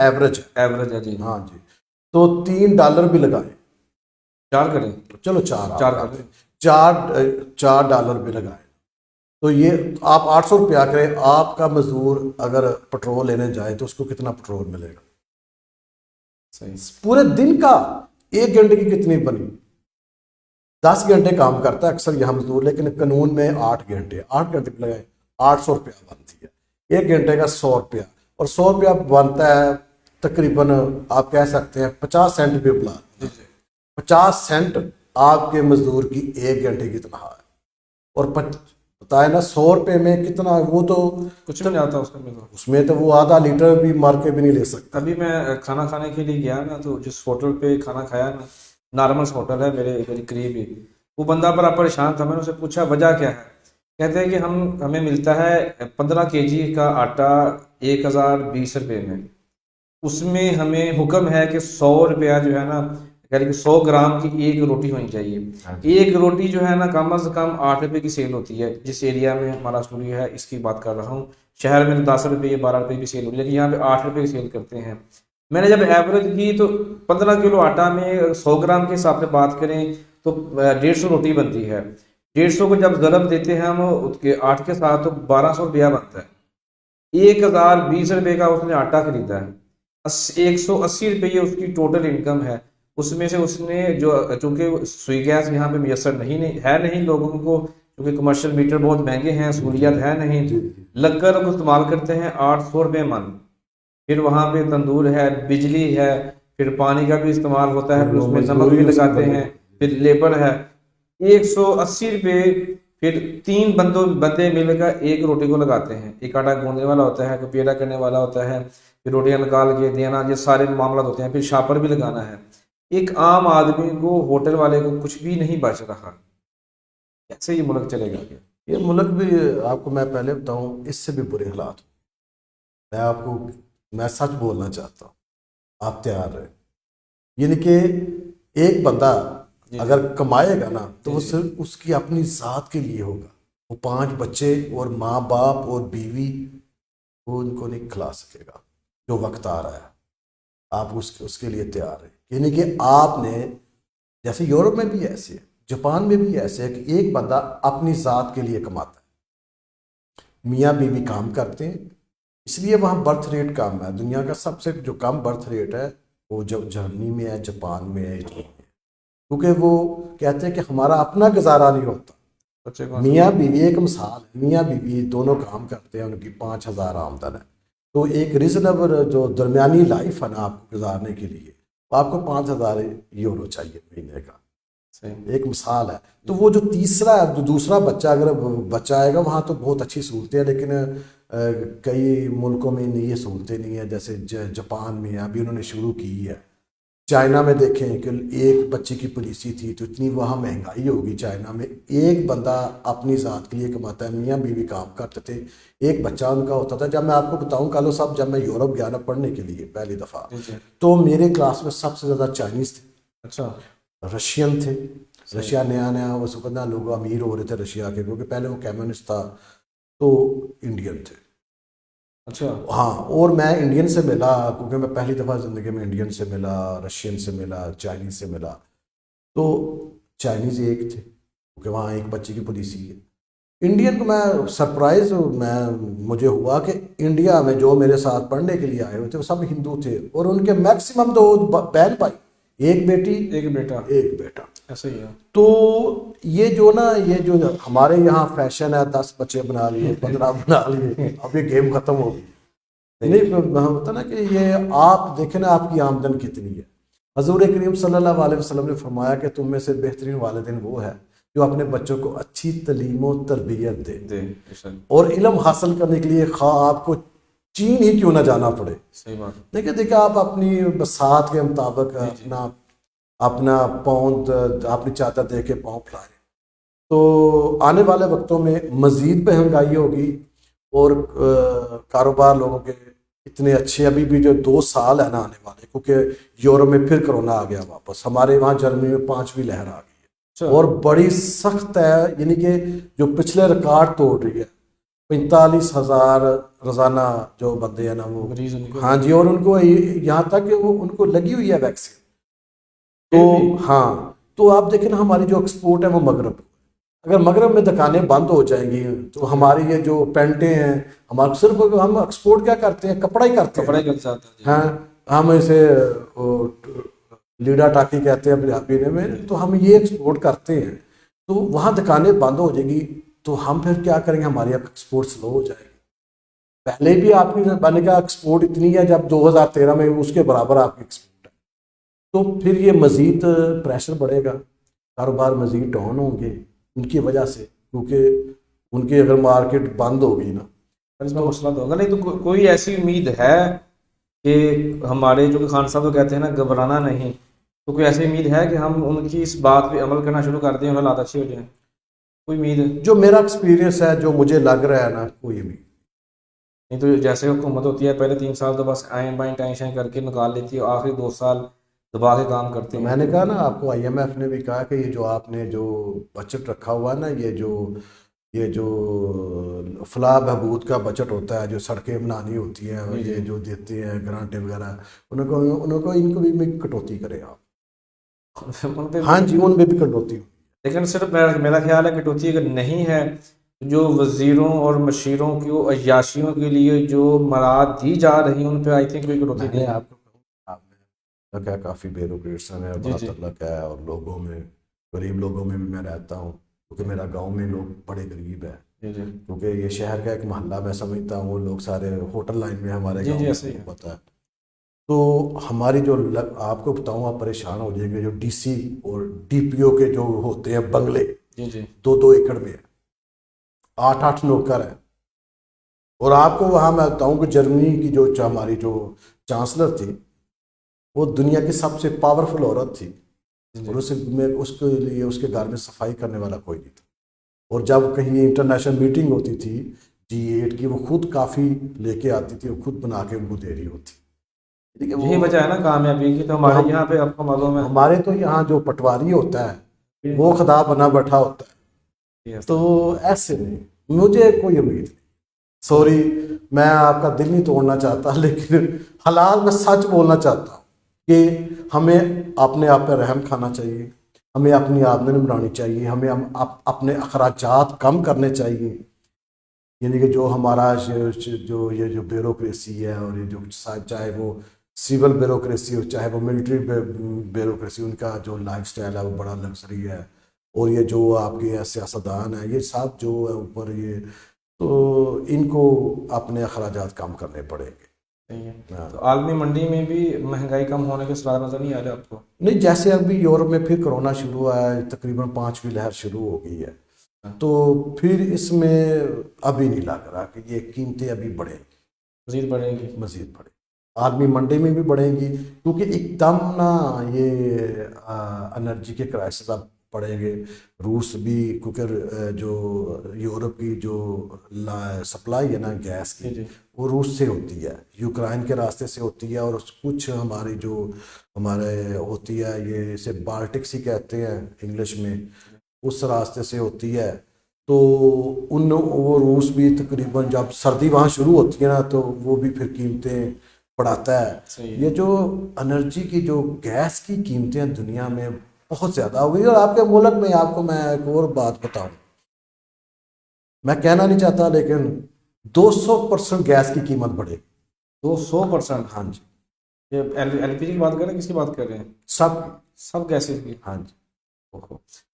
ایوریج ہے. ایوریج ہے جی. ہاں جی. تو $3 بھی لگائیں, 4 کریں, چلو 4 4 کریں. $4 بھی لگائیں, تو یہ آپ 800 روپیہ کریں. آپ کا مزدور اگر پٹرول لینے جائے تو اس کو کتنا پٹرول ملے گا؟ صحیح. پورے دن کا 1 گھنٹے کی کتنی بنی؟ 10 گھنٹے کام کرتا ہے اکثر یہاں مزدور, لیکن قانون میں 8 گھنٹے پہ لگائے 800 روپیہ بنتی ہے. 1 گھنٹے کا 100 روپیہ, اور 100 روپیہ بنتا ہے تقریباً آپ کہہ سکتے ہیں 50 سینٹ بھی بلا. 50 سینٹ آپ کے مزدور کی 1 گھنٹے کی تنخواہ ہے. اور بتائے نا 100 روپے میں کتنا, وہ تو کچھ نہیں آتا اس میں. اس میں تو وہ آدھا لیٹر بھی مار کے بھی نہیں لے سکتا. ابھی میں کھانا کھانے کے لیے گیا نا, تو جس ہوٹل پہ کھانا کھایا نا, نارمل ہوٹل ہے میرے قریب ہی, وہ بندہ بڑا پریشان تھا. میں نے اسے پوچھا وجہ کیا ہے؟ کہتے ہیں کہ ہمیں ملتا ہے 15 kg کا آٹا 1020 روپے میں, اس میں ہمیں حکم ہے کہ 100 روپیہ جو ہے نا, یعنی کہ 100 گرام کی 1 روٹی ہونی چاہیے. 1 روٹی جو ہے نا کم از کم 8 روپے کی سیل ہوتی ہے. جس ایریا میں ہمارا اسٹوڈیو ہے اس کی بات کر رہا ہوں, شہر میں 10 روپے یا 12 روپے کی سیل ہوتی ہے, لیکن یہاں پہ 8 روپے کی سیل کرتے ہیں. میں نے جب ایوریج کی تو 15 کلو آٹا میں 100 گرام کے حساب سے بات کریں تو 150 روٹی بنتی ہے. 150 کو جب ضرب دیتے ہیں ہم 8 کے ساتھ تو 1200 روپیہ بنتا ہے. 1020 روپے کا اس نے آٹا خریدا ہے. 180 روپے اس کی ٹوٹل انکم ہے. اس میں سے اس نے جو, چونکہ سوئی گیس یہاں پہ میسر نہیں لوگوں کو, کیونکہ کمرشل میٹر بہت مہنگے ہیں, سہولیات ہے نہیں, لکڑ کو استعمال کرتے ہیں 800 روپے من. پھر وہاں پہ تندور ہے, بجلی ہے, پھر پانی کا بھی استعمال ہوتا ہے, پھر اس میں نمک بھی لگاتے ہیں, پھر لیبر ہے. 180 روپے, پھر 3 بندے مل کر 1 روٹی کو لگاتے ہیں. ایک آٹا گوندنے والا ہوتا ہے, کوئی پیڑا کرنے والا ہوتا ہے, پھر روٹیاں نکال کے دینا, یہ سارے معاملات ہوتے ہیں. پھر شاپر بھی لگانا ہے. ایک عام آدمی کو, ہوٹل والے کو کچھ بھی نہیں بچ رہا. کیسے یہ ملک چلے گا؟ یہ ملک بھی آپ کو میں پہلے بتاؤں اس سے بھی برے حالات. میں سچ بولنا چاہتا ہوں, آپ تیار رہیں. یعنی کہ ایک بندہ اگر کمائے گا نا تو وہ صرف اس کی اپنی ذات کے لیے ہوگا. وہ 5 بچے اور ماں باپ اور بیوی, وہ ان کو نہیں کھلا سکے گا. جو وقت آ رہا ہے آپ اس کے لیے تیار ہیں. یعنی کہ آپ نے, جیسے یورپ میں بھی ایسے ہے, جاپان میں بھی ایسے ہے کہ ایک بندہ اپنی ذات کے لیے کماتا ہے, میاں بیوی کام کرتے ہیں, اس لیے وہاں برتھ ریٹ کم ہے. دنیا کا سب سے جو کم برتھ ریٹ ہے وہ جرمنی میں ہے, جاپان میں ہے, اٹلی میں ہے. کیونکہ وہ کہتے ہیں کہ ہمارا اپنا گزارا نہیں ہوتا. میاں بیوی ایک مثال ہے, میاں بیوی دونوں کام کرتے ہیں, ان کی 5,000 آمدن ہے. تو ایک ریزنیبل جو درمیانی لائف ہے نا آپ کو گزارنے کے لیے, آپ کو 5,000 یورو چاہیے مہینے کا. ایک مثال ہے. تو وہ جو دوسرا بچہ, اگر بچہ آئے گا وہاں تو بہت اچھی سہولتیں ہیں, لیکن کئی ملکوں میں یہ سہولتیں نہیں ہیں. جیسے جاپان میں ابھی انہوں نے شروع کی ہے. چائنا میں دیکھیں کہ ایک بچے کی پالیسی تھی تو اتنی وہاں مہنگائی ہوگی چائنا میں. ایک بندہ اپنی ذات کے لیے کماتا ہے, میاں بیوی کام کرتے تھے, ایک بچہ ان کا ہوتا تھا. جب میں آپ کو بتاؤں کالو صاحب, جب میں یورپ گیا نا پڑھنے کے لیے پہلی دفعہ, تو میرے کلاس میں سب سے زیادہ چائنیز تھے. اچھا, رشین تھے. رشیا نیا اس وقت نا لوگ امیر ہو رہے تھے رشیا کے, کیونکہ پہلے وہ کمیونسٹ تھا. تو انڈین تھے. اچھا ہاں, اور میں انڈین سے ملا, کیونکہ میں پہلی دفعہ زندگی میں انڈین سے ملا, رشین سے ملا, چائنیز سے ملا. تو چائنیز ایک تھے کیونکہ وہاں ایک بچے کی پالیسی ہے. انڈین کو میں سرپرائز مجھے ہوا کہ انڈیا میں جو میرے ساتھ پڑھنے کے لیے آئے ہوئے تھے وہ سب ہندو تھے, اور ان کے میکسیمم تو بہن بھائی, ایک بیٹی ایک بیٹا ایسا ہی ہے. تو یہ جو نا, یہ جو ہمارے یہاں فیشن ہے 10 بچے بنا لیے, 15 بنا لیے, اب یہ گیم ختم ہو گئی. نہیں ہوتا نا کہ یہ آپ دیکھیں نا آپ کی آمدن کتنی ہے. حضور کریم صلی اللہ علیہ وسلم نے فرمایا کہ تم میں سے بہترین والدین وہ ہے جو اپنے بچوں کو اچھی تعلیم و تربیت دے, اور علم حاصل کرنے کے لیے خواہ آپ کو چین ہی کیوں نہ جانا پڑے. صحیح بات. دیکھیں آپ اپنی بساط کے مطابق اپنا پاؤں اپنی چادر دے کے پاؤں پھیلائیں. تو آنے والے وقتوں میں مزید مہنگائی ہوگی, اور کاروبار لوگوں کے اتنے اچھے, ابھی بھی جو 2 سال ہے نا آنے والے, کیونکہ یورپ میں پھر کرونا آ گیا واپس, ہمارے وہاں جرمنی میں 5ویں لہر آ گئی ہے, اور بڑی سخت ہے. یعنی کہ جو پچھلے ریکارڈ توڑ رہی ہے, 45,000 روزانہ جو بندے ہیں نا وہ، مریض ان کو، ہاں جی، اور ان کو یہاں تک کہ وہ ان کو لگی ہوئی ہے ویکسین. تو ہاں، تو آپ دیکھیں نا ہماری جو ایکسپورٹ ہے وہ مغرب، اگر مغرب میں دکانیں بند ہو جائیں گی تو ہماری یہ جو پینٹیں ہیں، ہمارا صرف ہم ایکسپورٹ کیا کرتے ہیں؟ کپڑا ہی کرتے کپڑا ہیں. ہی کر جاتا ہے. ہاں، ہم اسے لیڈا ٹاکی کہتے ہیں پنجابی میں، تو ہم یہ ایکسپورٹ کرتے ہیں. تو وہاں دکانیں بند ہو جائیں گی تو ہم پھر کیا کریں گے؟ ہماری ایکسپورٹ سلو ہو جائے گی. پہلے بھی آپ کی بنے کا ایکسپورٹ اتنی ہے، جب 2013 میں اس کے برابر آپ کی ایکسپورٹ ہے. تو پھر یہ مزید پریشر بڑھے گا، کاروبار مزید ڈاؤن ہوں گے ان کی وجہ سے، کیونکہ ان کی اگر مارکیٹ بند ہوگی نا اس میں مسئلہ تو ہوگا نہیں. تو کوئی ایسی امید ہے کہ ہمارے جو کہ خان صاحب تو کہتے ہیں نا گھبرانا نہیں، تو کوئی ایسی امید ہے کہ ہم ان کی اس بات پہ عمل کرنا شروع کر دیں اور حالات اچھے ہو جائیں؟ کوئی امید ہے؟ جو میرا ایکسپیرینس ہے، جو مجھے لگ رہا ہے نا، کوئی بھی نہیں. تو جیسے حکومت ہوتی ہے پہلے 3 سال تو بس آئیں بائیں ٹینشن کر کے نکال لیتی ہے، آخری 2 سال دبا کے کام کرتے تو ہیں. میں نے کہا نا آپ کو، IMF نے بھی کہا کہ یہ جو آپ نے جو بجٹ رکھا ہوا ہے نا، یہ جو فلاح بہبود کا بجٹ ہوتا ہے، جو سڑکیں بنانی ہوتی ہیں اور یہ جو دیتے ہیں گرانٹیں وغیرہ، ان کو بھی کٹوتی کرے آپ. ان پہ ہاں جی، ان میں بھی کٹوتی. لیکن صرف میرا خیال ہے کٹوتی اگر نہیں ہے، جو وزیروں اور مشیروں کی عیاشیوں کے لیے جو مراد دی جا رہی ہیں ان پہ آئی تھنک کوئی کٹوتی میں نہیں نے ہے. آپ کو کہا، آپ نے کہا کافی بیوروکریٹس ہے، بڑا تعلق ہے، اور لوگوں میں، غریب لوگوں میں بھی میں رہتا ہوں، کیونکہ میرا گاؤں میں لوگ بڑے غریب ہیں. کیونکہ یہ شہر کا ایک محلہ میں سمجھتا ہوں، وہ لوگ سارے ہوٹل لائن میں ہمارے گاؤں میں پتہ ہے. تو ہماری جو آپ کو بتاؤں، آپ پریشان ہو جائیں گے، جو DC اور DPO کے جو ہوتے ہیں بنگلے 2-2 ایکڑ میں 8-8 نوکر ہیں. اور آپ کو وہاں میں بتاؤں کہ جرمنی کی جو ہماری جو چانسلر تھی، وہ دنیا کی سب سے پاورفل عورت تھی، اور اس کے لیے اس کے گھر میں صفائی کرنے والا کوئی نہیں تھا. اور جب کہیں انٹرنیشنل میٹنگ ہوتی تھی G8 کی، وہ خود کافی لے کے آتی تھی، وہ خود بنا کے ان کو دے رہی ہوتی. یہی وجہ ہے نا کامیابی کی. تو ہمارے یہاں پہ آپ کو معلوم ہے، ہمارے تو یہاں جو پٹواری ہوتا ہے وہ خدا بنا بیٹھا ہوتا ہے. تو ایسے نہیں، مجھے کوئی امید نہیں. سوری، میں آپ کا دل نہیں توڑنا چاہتا، لیکن حالات میں سچ بولنا چاہتا ہوں کہ ہمیں اپنے آپ پہ رحم کھانا چاہیے، ہمیں اپنی آمدنی بڑھانی چاہیے، ہمیں اپنے اخراجات کم کرنے چاہیے. یعنی کہ جو ہمارا جو یہ جو بیوروکریسی ہے، اور یہ جو چاہے وہ سول بیوروکریسی ہو، چاہے وہ ملٹری بیوروکریسی، ان کا جو لائف سٹائل ہے وہ بڑا لگژری ہے. اور یہ جو آپ کے سیاستدان ہیں، یہ سب جو ہے اوپر، یہ تو ان کو اپنے اخراجات کم کرنے پڑیں گے. تو عالمی منڈی میں بھی مہنگائی کم ہونے کے سراغ نظر نہیں آ رہے آپ کو؟ نہیں، جیسے ابھی یورپ میں پھر کرونا شروع ہوا ہے، تقریباً 5ویں لہر شروع ہو گئی ہے، تو پھر اس میں ابھی نہیں لگ رہا کہ یہ قیمتیں ابھی بڑھیں گی، مزید بڑھیں گی. مزید بڑھیں گی. عالمی منڈی میں بھی بڑھیں گی، کیونکہ ایک دم نا یہ انرجی کے کرائسس اب پڑیں گے. روس بھی، کیونکہ جو یورپ کی جو سپلائی ہے نا گیس کی، وہ روس سے ہوتی ہے، یوکرائن کے راستے سے ہوتی ہے، اور کچھ ہماری جو ہمارے ہوتی ہے، یہ اسے بالٹک سی کہتے ہیں انگلش میں، اس راستے سے ہوتی ہے. تو وہ روس بھی تقریباً جب سردی وہاں شروع ہوتی ہے نا، تو وہ بھی پھر قیمتیں بڑھاتا ہے. یہ جو انرجی کی جو گیس کی قیمتیں دنیا میں بہت زیادہ ہو گئی. اور آپ کے ملک میں آپ کو میں ایک اور بات بتاؤں، میں کہنا نہیں چاہتا، لیکن 200% گیس کی قیمت بڑھے. 200%؟ ہاں جی. LPG کی بات کر رہے ہیں، کس کی بات کر رہے ہیں؟ سب گیسز کی. ہاں جی.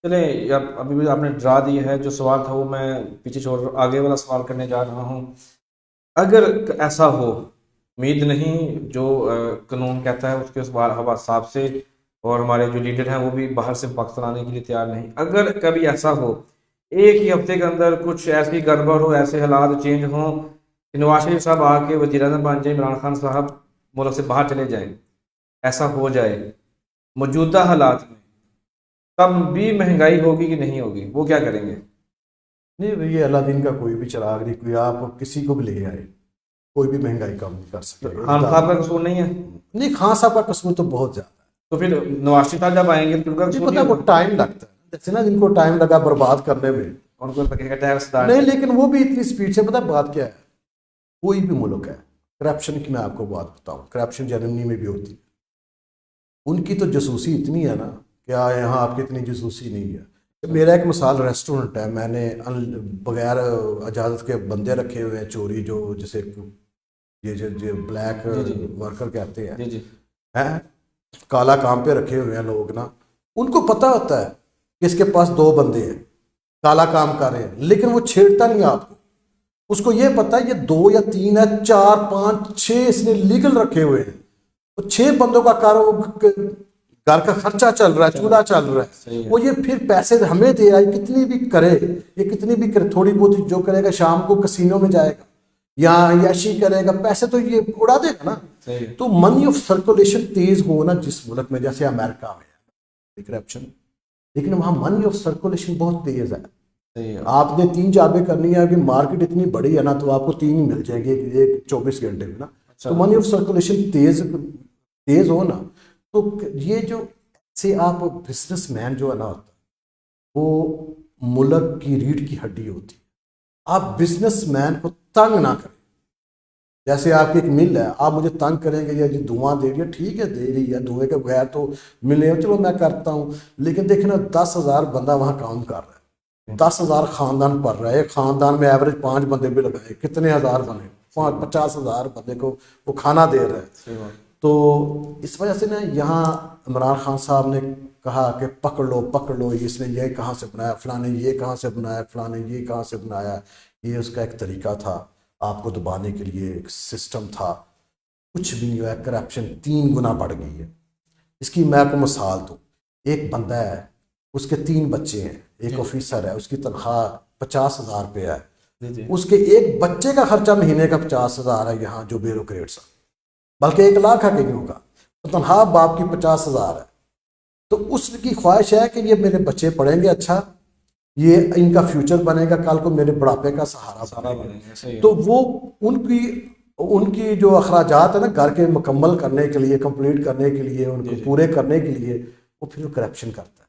چلیں، ابھی بھی آپ نے ڈرا دی ہے. جو سوال تھا وہ میں پیچھے چھوڑ رہا ہوں، آگے والا سوال کرنے جا رہا ہوں. اگر ایسا ہو، امید نہیں، جو قانون کہتا ہے اس کے حساب سے، اور ہمارے جو لیڈر ہیں وہ بھی باہر سے پاکستان آنے کے لیے تیار نہیں، اگر کبھی ایسا ہو ایک ہی ہفتے کے اندر کچھ ایسی گڑبڑ ہو، ایسے حالات چینج ہوں کہ نواز شریف صاحب آ کے وزیر اعظم بن جائیں، عمران خان صاحب ملک سے باہر چلے جائیں، ایسا ہو جائے موجودہ حالات میں، تب بھی مہنگائی ہوگی کہ نہیں ہوگی؟ وہ کیا کریں گے؟ نہیں، یہ اللہ دین کا کوئی بھی چراغ نہیں، کوئی آپ کسی کو بھی لے آئے، کوئی بھی مہنگائی کم نہیں کر سکے. خان صاحب کا قصور نہیں ہے؟ نہیں، خان صاحب کا قصور تو بہت زیادہ ہے. تو پھر نواز شریف صاحب جب آئیں گے تو ان کا قصور نہیں وہ ٹائم لگتا ہے، جیسے نا جن کو ٹائم لگا برباد کرنے میں، ان کو ٹیکس نہیں، لیکن وہ بھی اتنی سپیڈ سے، پتہ ہے بات کیا ہے، کوئی بھی ملک ہے کرپشن کی، میں آپ کو بات بتاؤں، کرپشن جرمنی میں بھی ہوتی ہے، ان کی تو جاسوسی اتنی ہے نا، کیا یہاں آپ کی اتنی جاسوسی نہیں ہے۔ میرا ایک مثال ریسٹورنٹ ہے، میں نے بغیر اجازت کے بندے رکھے ہوئے ہیں چوری، جو جسے یہ جو بلیک ورکر کہتے ہیں، جی جی ہیں کالا کام پہ رکھے ہوئے ہیں لوگ نا، ان کو پتہ ہوتا ہے کہ اس کے پاس 2 بندے ہیں کالا کام کر رہے ہیں، لیکن وہ چھیڑتا نہیں آپ کو، اس کو یہ پتا ہے یہ 2 یا 3 ہے، 4 5 6 اس نے لیگل رکھے ہوئے ہیں، وہ 6 بندوں کا گھر کا خرچہ چل رہا ہے، چولہا چل رہا ہے، وہ یہ پھر پیسے ہمیں دے رہا ہے، کتنی بھی کرے، یہ کتنی بھی کرے، تھوڑی بہت جو کرے گا، شام کو کسینوں میں جائے گا یا عیاشی کرے گا، پیسے تو یہ اڑا دے گا نا۔ تو منی آف سرکولیشن تیز ہونا جس ملک میں، جیسے امریکہ میں کرپشن، لیکن وہاں منی آف سرکولیشن بہت تیز ہے۔ آپ نے 3 جابیں کرنی ہے کہ مارکیٹ اتنی بڑی ہے نا، تو آپ کو 3 ہی مل جائیں گے ایک 24 گھنٹے میں نا۔ تو منی آف سرکولیشن تیز ہو نا، تو یہ جو سے آپ بزنس مین جو ہے نا، وہ ملک کی ریڑھ کی ہڈی ہوتی ہے۔ آپ بزنس مین کو تنگ نہ کریں، جیسے آپ کی ایک مل ہے، آپ مجھے تنگ کریں گے، یا جو دھواں دے رہی ہے، ٹھیک ہے دے رہی ہے، دھوئیں کے بغیر تو ملے، چلو میں کرتا ہوں، لیکن دیکھنا 10,000 بندہ وہاں کام کر رہا ہے، 10,000 خاندان پڑھ رہا ہے، ایک خاندان میں ایوریج 5 بندے بھی لگائے، کتنے ہزار بنے، 50,000 بندے کو وہ کھانا دے رہا ہے۔ تو اس وجہ سے نا یہاں عمران خان صاحب نے کہا کہ پکڑ لو، اس نے یہ کہاں سے بنایا، فلاں نے یہ کہاں سے بنایا، فلاں نے یہ کہاں سے بنایا، یہ اس کا ایک طریقہ تھا آپ کو دبانے کے لیے، ایک سسٹم تھا۔ کچھ بھی نہیں ہوا ہے، کرپشن 3 گنا بڑھ گئی ہے۔ اس کی میں آپ کو مثال دوں، ایک بندہ ہے، اس کے 3 بچے ہیں، ایک آفیسر ہے، اس کی تنخواہ 50,000 روپے ہے، اس کے ایک بچے کا خرچہ مہینے کا 50,000 ہے، یہاں جو بیوروکریٹس ہیں، بلکہ 1 لاکھ ہے کہ کیوں کا، تو تنخواہ باپ کی 50,000 ہے۔ تو اس کی خواہش ہے کہ یہ میرے بچے پڑھیں گے اچھا، یہ ان کا فیوچر بنے گا، کل کو میرے بڑھاپے کا سہارا بنے گا۔ تو وہ ان کی جو اخراجات ہیں نا گھر کے مکمل کرنے کے لیے، کمپلیٹ کرنے کے لیے، ان کو پورے کرنے کے لیے، وہ پھر کرپشن کرتا ہے۔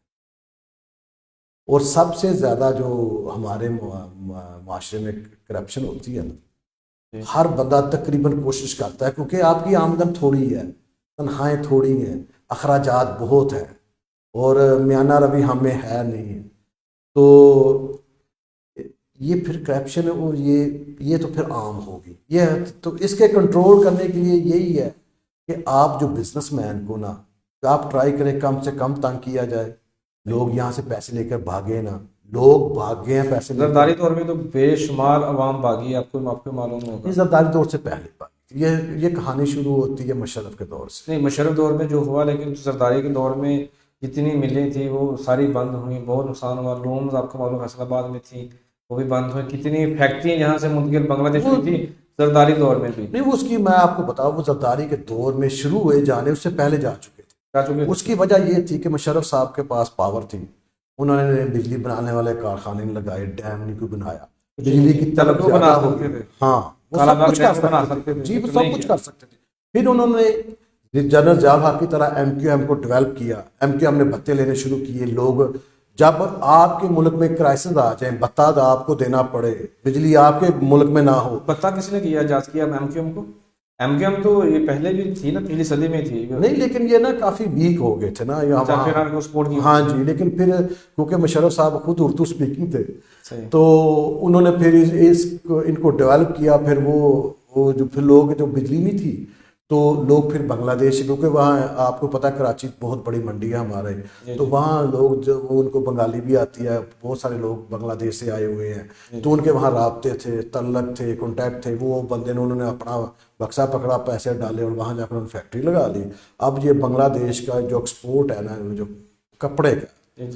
اور سب سے زیادہ جو ہمارے معاشرے میں کرپشن ہوتی ہے نا، ہر بندہ تقریباً کوشش کرتا ہے، کیونکہ آپ کی آمدن تھوڑی ہے، تنخواہیں تھوڑی ہیں، اخراجات بہت ہیں، اور میانہ روی ہمیں ہے نہیں، تو یہ پھر کرپشن، اور یہ تو پھر عام ہوگی۔ یہ تو اس کے کنٹرول کرنے کے لیے یہی ہے کہ آپ جو بزنس مین کو نا، آپ ٹرائی کریں کم سے کم تنگ کیا جائے، لوگ یہاں سے پیسے لے کر بھاگے نا، لوگ بھاگے ہیں پیسے لے کر۔ زرداری دور میں تو بے شمار عوام باغی، آپ کو معلوم ہوگا۔ یہ زرداری دور سے پہلے بات، یہ کہانی شروع ہوتی ہے مشرف کے دور سے۔ نہیں، مشرف دور میں جو ہوا، لیکن زرداری کے دور میں جتنی ملیں تھیں وہ ساری بند ہوئیں، بہت نقصان ہوا۔ لومز آپ کو معلوم فیصل آباد میں تھی، وہ بھی بند ہوئی۔ کتنی فیکٹریاں جہاں سے منتقل بنگلہ دیش ہوئی تھی زرداری دور میں بھی۔ نہیں، اس کی میں آپ کو بتاؤں، وہ زرداری کے دور میں شروع ہوئے جانے اس سے پہلے جا چکے تھے۔ اس کی وجہ یہ تھی کہ مشرف صاحب کے پاس پاور تھی، انہوں نے بجلی بنانے والے کارخانے لگائے، ڈیم نہیں کوئی بنایا، بجلی کی طلب زیادہ ہو گئی۔ ہاں، وہ سب کچھ کر سکتے تھے، جی وہ سب کچھ کر سکتے تھے۔ پھر انہوں نے جنرل ضیاء الحق کی طرح MQM کو ڈیولپ کیا، MQM نے بھتے لینے شروع کیے۔ لوگ جب آپ کے ملک میں کرائسس آ جائیں، بتا آپ کو دینا پڑے، بجلی آپ کے ملک میں نہ ہو۔ بتا کس نے کیا ایجاد کیا MQM کو؟ MQM تو یہ پہلے بھی تھی نا، پچھلی صدی میں تھی۔ نہیں، لیکن یہ نا کافی ویک ہو گئے تھے نا ہاں جی، لیکن پھر کیونکہ مشرف صاحب خود اردو سپیکنگ تھے، تو انہوں نے پھر ان کو ڈیولپ کیا۔ پھر وہ جو پھر لوگ جو بجلی نہیں تھی، تو لوگ پھر بنگلہ دیش، کیونکہ وہاں آپ کو پتہ ہے کراچی بہت بڑی منڈی ہے ہمارے، تو وہاں لوگ جو ان کو بنگالی بھی آتی ہے، بہت سارے لوگ بنگلہ دیش سے آئے ہوئے ہیں، تو ان کے وہاں رابطے تھے، تعلق تھے، کانٹیکٹ تھے۔ وہ بندے نے انہوں نے اپنا بکسہ پکڑا، پیسے ڈالے، اور وہاں جا کر انہوں نے فیکٹری لگا لی۔ اب یہ بنگلہ دیش کا جو ایکسپورٹ ہے نا، جو کپڑے کا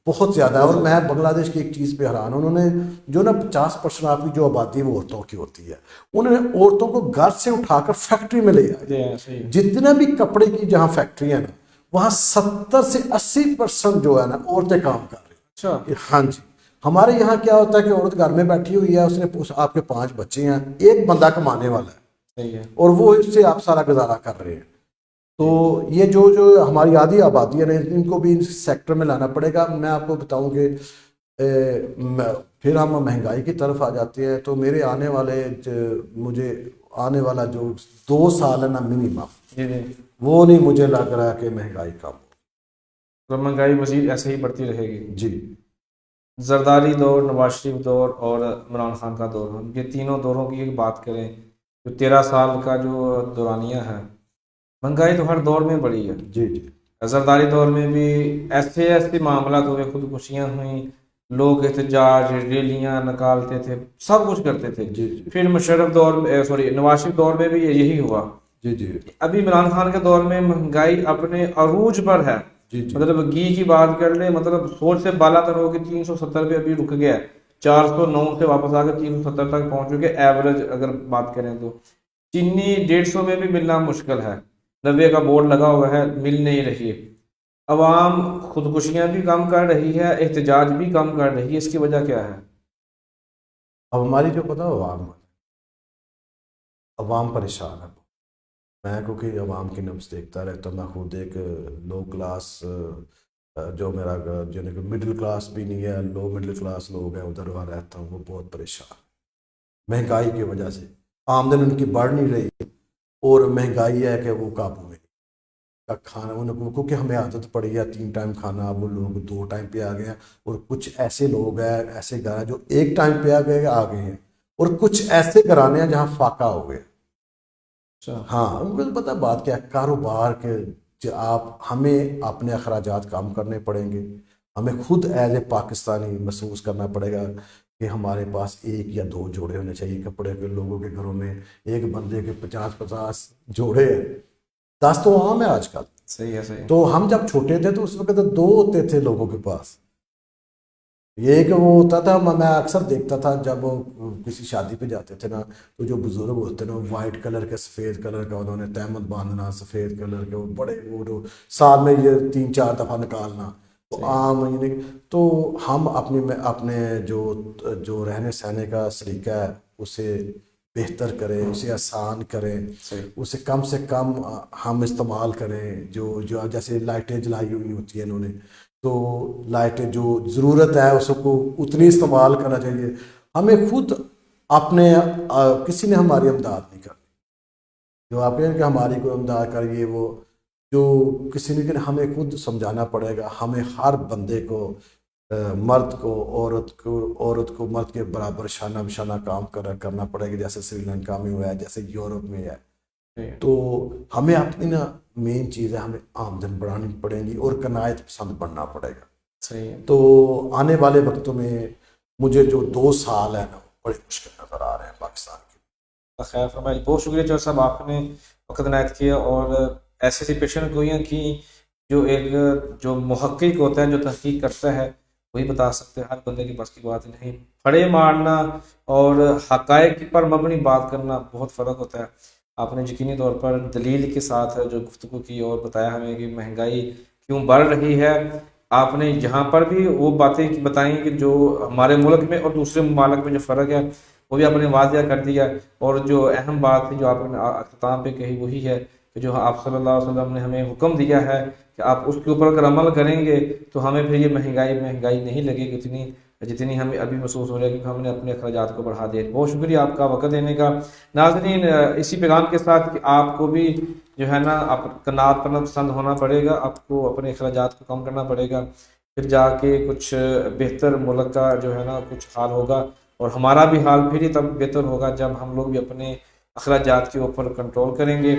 بہت زیادہ ہے۔ اور میں بنگلہ دیش کی ایک چیز پہ حیران ہوں، انہوں نے جو نا 50% آپ کی جو آبادی وہ عورتوں کی ہوتی ہے، انہوں نے عورتوں کو گھر سے اٹھا کر فیکٹری میں لے آئے۔ جتنے بھی کپڑے کی جہاں فیکٹری ہیں نا، وہاں 70 سے 80% جو ہے نا عورتیں کام کر رہی ہیں۔ ہاں جی، ہمارے یہاں کیا ہوتا ہے کہ عورت گھر میں بیٹھی ہوئی ہے، اس نے آپ کے 5 بچے ہیں، ایک بندہ کمانے والا ہے، اور وہ اس سے آپ سارا گزارا کر رہے ہیں۔ تو یہ جو ہماری آدھی آبادی ہے نا، ان کو بھی اس سیکٹر میں لانا پڑے گا۔ میں آپ کو بتاؤں کہ پھر ہم مہنگائی کی طرف آ جاتے ہیں تو میرے مجھے آنے والا جو 2 سال ہے نا منیمم، جی جی، وہ نہیں مجھے لگ رہا کہ مہنگائی کم ہو. تو مہنگائی مزید ایسے ہی بڑھتی رہے گی. جی. زرداری دور، نواز شریف دور اور عمران خان کا دور، ہم یہ تینوں دوروں کی بات کریں، جو 13 سال کا جو دورانیہ ہے، مہنگائی تو ہر دور میں بڑھی ہے. جی جی زرداری دور میں بھی ایسے معاملات ہوئے، خودکشیاں ہوئیں، لوگ احتجاج، ریلیاں نکالتے تھے، سب کچھ کرتے تھے. جی جی پھر مشرف دور میں نواز شریف دور میں بھی یہی ہوا. جی جی ابھی عمران خان کے دور میں مہنگائی اپنے عروج پر ہے. جی جی مطلب گھی کی بات کر لیں، مطلب 100 سے بالا تر ہو کے 370 پہ ابھی رک گیا ہے، 409 سے واپس آ کے 370 تک پہنچ چکے ایوریج اگر بات کریں تو. چینی 150 میں بھی ملنا مشکل ہے، 90 کا بورڈ لگا ہوا ہے، مل نہیں رہی. عوام خودکشیاں بھی کم کر رہی ہے، احتجاج بھی کم کر رہی ہے، اس کی وجہ کیا ہے؟ اب ہماری جو پتہ عوام پریشان ہے. میں کیونکہ عوام کی نبض دیکھتا رہتا ہوں، میں خود ایک لو کلاس، جو میرا جو مڈل کلاس بھی نہیں ہے، لو مڈل کلاس لوگ ہیں ادھر وہاں رہتا ہوں، وہ بہت پریشان مہنگائی کی وجہ سے. آمدن ان کی بڑھ نہیں رہی اور مہنگائی ہے کہ وہ قابو میں کھانا کیونکہ ہمیں عادت پڑی ہے 3 ٹائم کھانا، وہ لوگ 2 ٹائم پہ آ گئے ہیں. اور کچھ ایسے لوگ ہیں، ایسے گھر ہیں جو 1 ٹائم پہ آ گئے ہیں، اور کچھ ایسے گھرانے ہیں جہاں فاقہ ہو گئے. ہاں ان کو پتہ بات کیا ہے، کاروبار کے ہمیں اپنے اخراجات کم کرنے پڑیں گے. ہمیں خود ایز اے پاکستانی محسوس کرنا پڑے گا کہ ہمارے پاس 1 یا 2 جوڑے ہونے چاہیے کپڑے کے. لوگوں کے گھروں میں ایک بندے کے 50 جوڑے ہیں، 10 تو عام ہے آج کل. صحیح ہے، صحیح. تو ہم جب چھوٹے تھے تو اس وقت 2 ہوتے تھے لوگوں کے پاس. یہ کہ وہ ہوتا تھا، میں اکثر دیکھتا تھا جب کسی شادی پہ جاتے تھے نا، تو جو بزرگ ہوتے نا، وائٹ کلر کے سفید کلر کا انہوں نے تہمت باندھنا، سفید کلر کے وہ بڑے، وہ سال میں یہ 3-4 دفعہ نکالنا تو عام. تو ہم اپنے جو رہنے سہنے کا سلیقہ ہے اسے بہتر کریں، اسے آسان کریں، اسے کم سے کم ہم استعمال کریں. جو جیسے لائٹیں جلائی ہوئی ہوتی ہیں انہوں نے، تو لائٹیں جو ضرورت ہے اس کو اتنی استعمال کرنا چاہیے. ہمیں خود اپنے کسی نے ہماری امداد نہیں کرنی. جو آپ کہیں کہ ہماری کوئی امداد کریے، وہ جو کسی نے کہ ہمیں خود سمجھانا پڑے گا. ہمیں ہر بندے کو، مرد کو، عورت کو مرد کے برابر شانہ بشانہ کام کرنا پڑے گا، جیسے سری لنکا میں ہوا ہے، جیسے یورپ میں ہے. تو ہمیں اپنی نا مین چیز ہے، ہمیں آمدن بڑھانی پڑے گی اور قناعت پسند بننا پڑے گا. صحیح ہے. تو آنے والے وقتوں میں مجھے جو 2 سال ہیں نا بڑے مشکل نظر آ رہے ہیں پاکستان کے. خیر فرمائی، بہت شکریہ جو صاحب آپ نے وقت عنایت کیا اور ایسی پیشن گوئیاں کی جو ایک جو محقق ہوتا ہے، جو تحقیق کرتا ہے، وہی بتا سکتے ہیں. ہر بندے کے پاس کی بات نہیں. پھڑے مارنا اور حقائق پر مبنی بات کرنا بہت فرق ہوتا ہے. آپ نے یقینی طور پر دلیل کے ساتھ جو گفتگو کی اور بتایا ہمیں کہ مہنگائی کیوں بڑھ رہی ہے. آپ نے یہاں پر بھی وہ باتیں بتائیں کہ جو ہمارے ملک میں اور دوسرے ممالک میں جو فرق ہے وہ بھی آپ نے واضح کر دیا. اور جو اہم بات جو آپ نے اختتام پہ کہی وہی ہے کہ جو آپ صلی اللہ علیہ وسلم نے ہمیں حکم دیا ہے کہ آپ اس کے اوپر اگر عمل کریں گے تو ہمیں پھر یہ مہنگائی نہیں لگے گی جتنی ہمیں ابھی محسوس ہو رہا ہے، کیونکہ ہم نے اپنے اخراجات کو بڑھا دیا. بہت شکریہ آپ کا وقت دینے کا. ناظرین، اسی پیغام کے ساتھ کہ آپ کو بھی جو ہے نا قناعت پسند ہونا پڑے گا، آپ کو اپنے اخراجات کو کم کرنا پڑے گا، پھر جا کے کچھ بہتر ملک کا جو ہے نا کچھ حال ہوگا. اور ہمارا بھی حال پھر ہی تب بہتر ہوگا جب ہم لوگ بھی اپنے اخراجات کے اوپر کنٹرول کریں گے.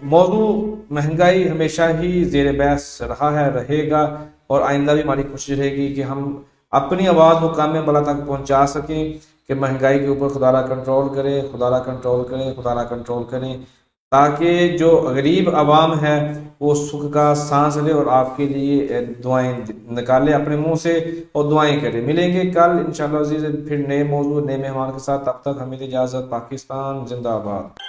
موضوع مہنگائی ہمیشہ ہی زیر بحث رہا ہے، رہے گا، اور آئندہ بھی ہماری کوشش رہے گی کہ ہم اپنی آواز مقام بالا تک پہنچا سکیں کہ مہنگائی کے اوپر خدا را کنٹرول کریں، خدا را کنٹرول کریں، خدا را کنٹرول کریں، تاکہ جو غریب عوام ہے وہ سکھ کا سانس لے اور آپ کے لیے دعائیں نکالے اپنے منہ سے اور دعائیں کرے. ملیں گے کل انشاءاللہ عزیز پھر نئے موضوع، نئے مہمان کے ساتھ. تب تک ہمیں اجازت. پاکستان زندہ باد.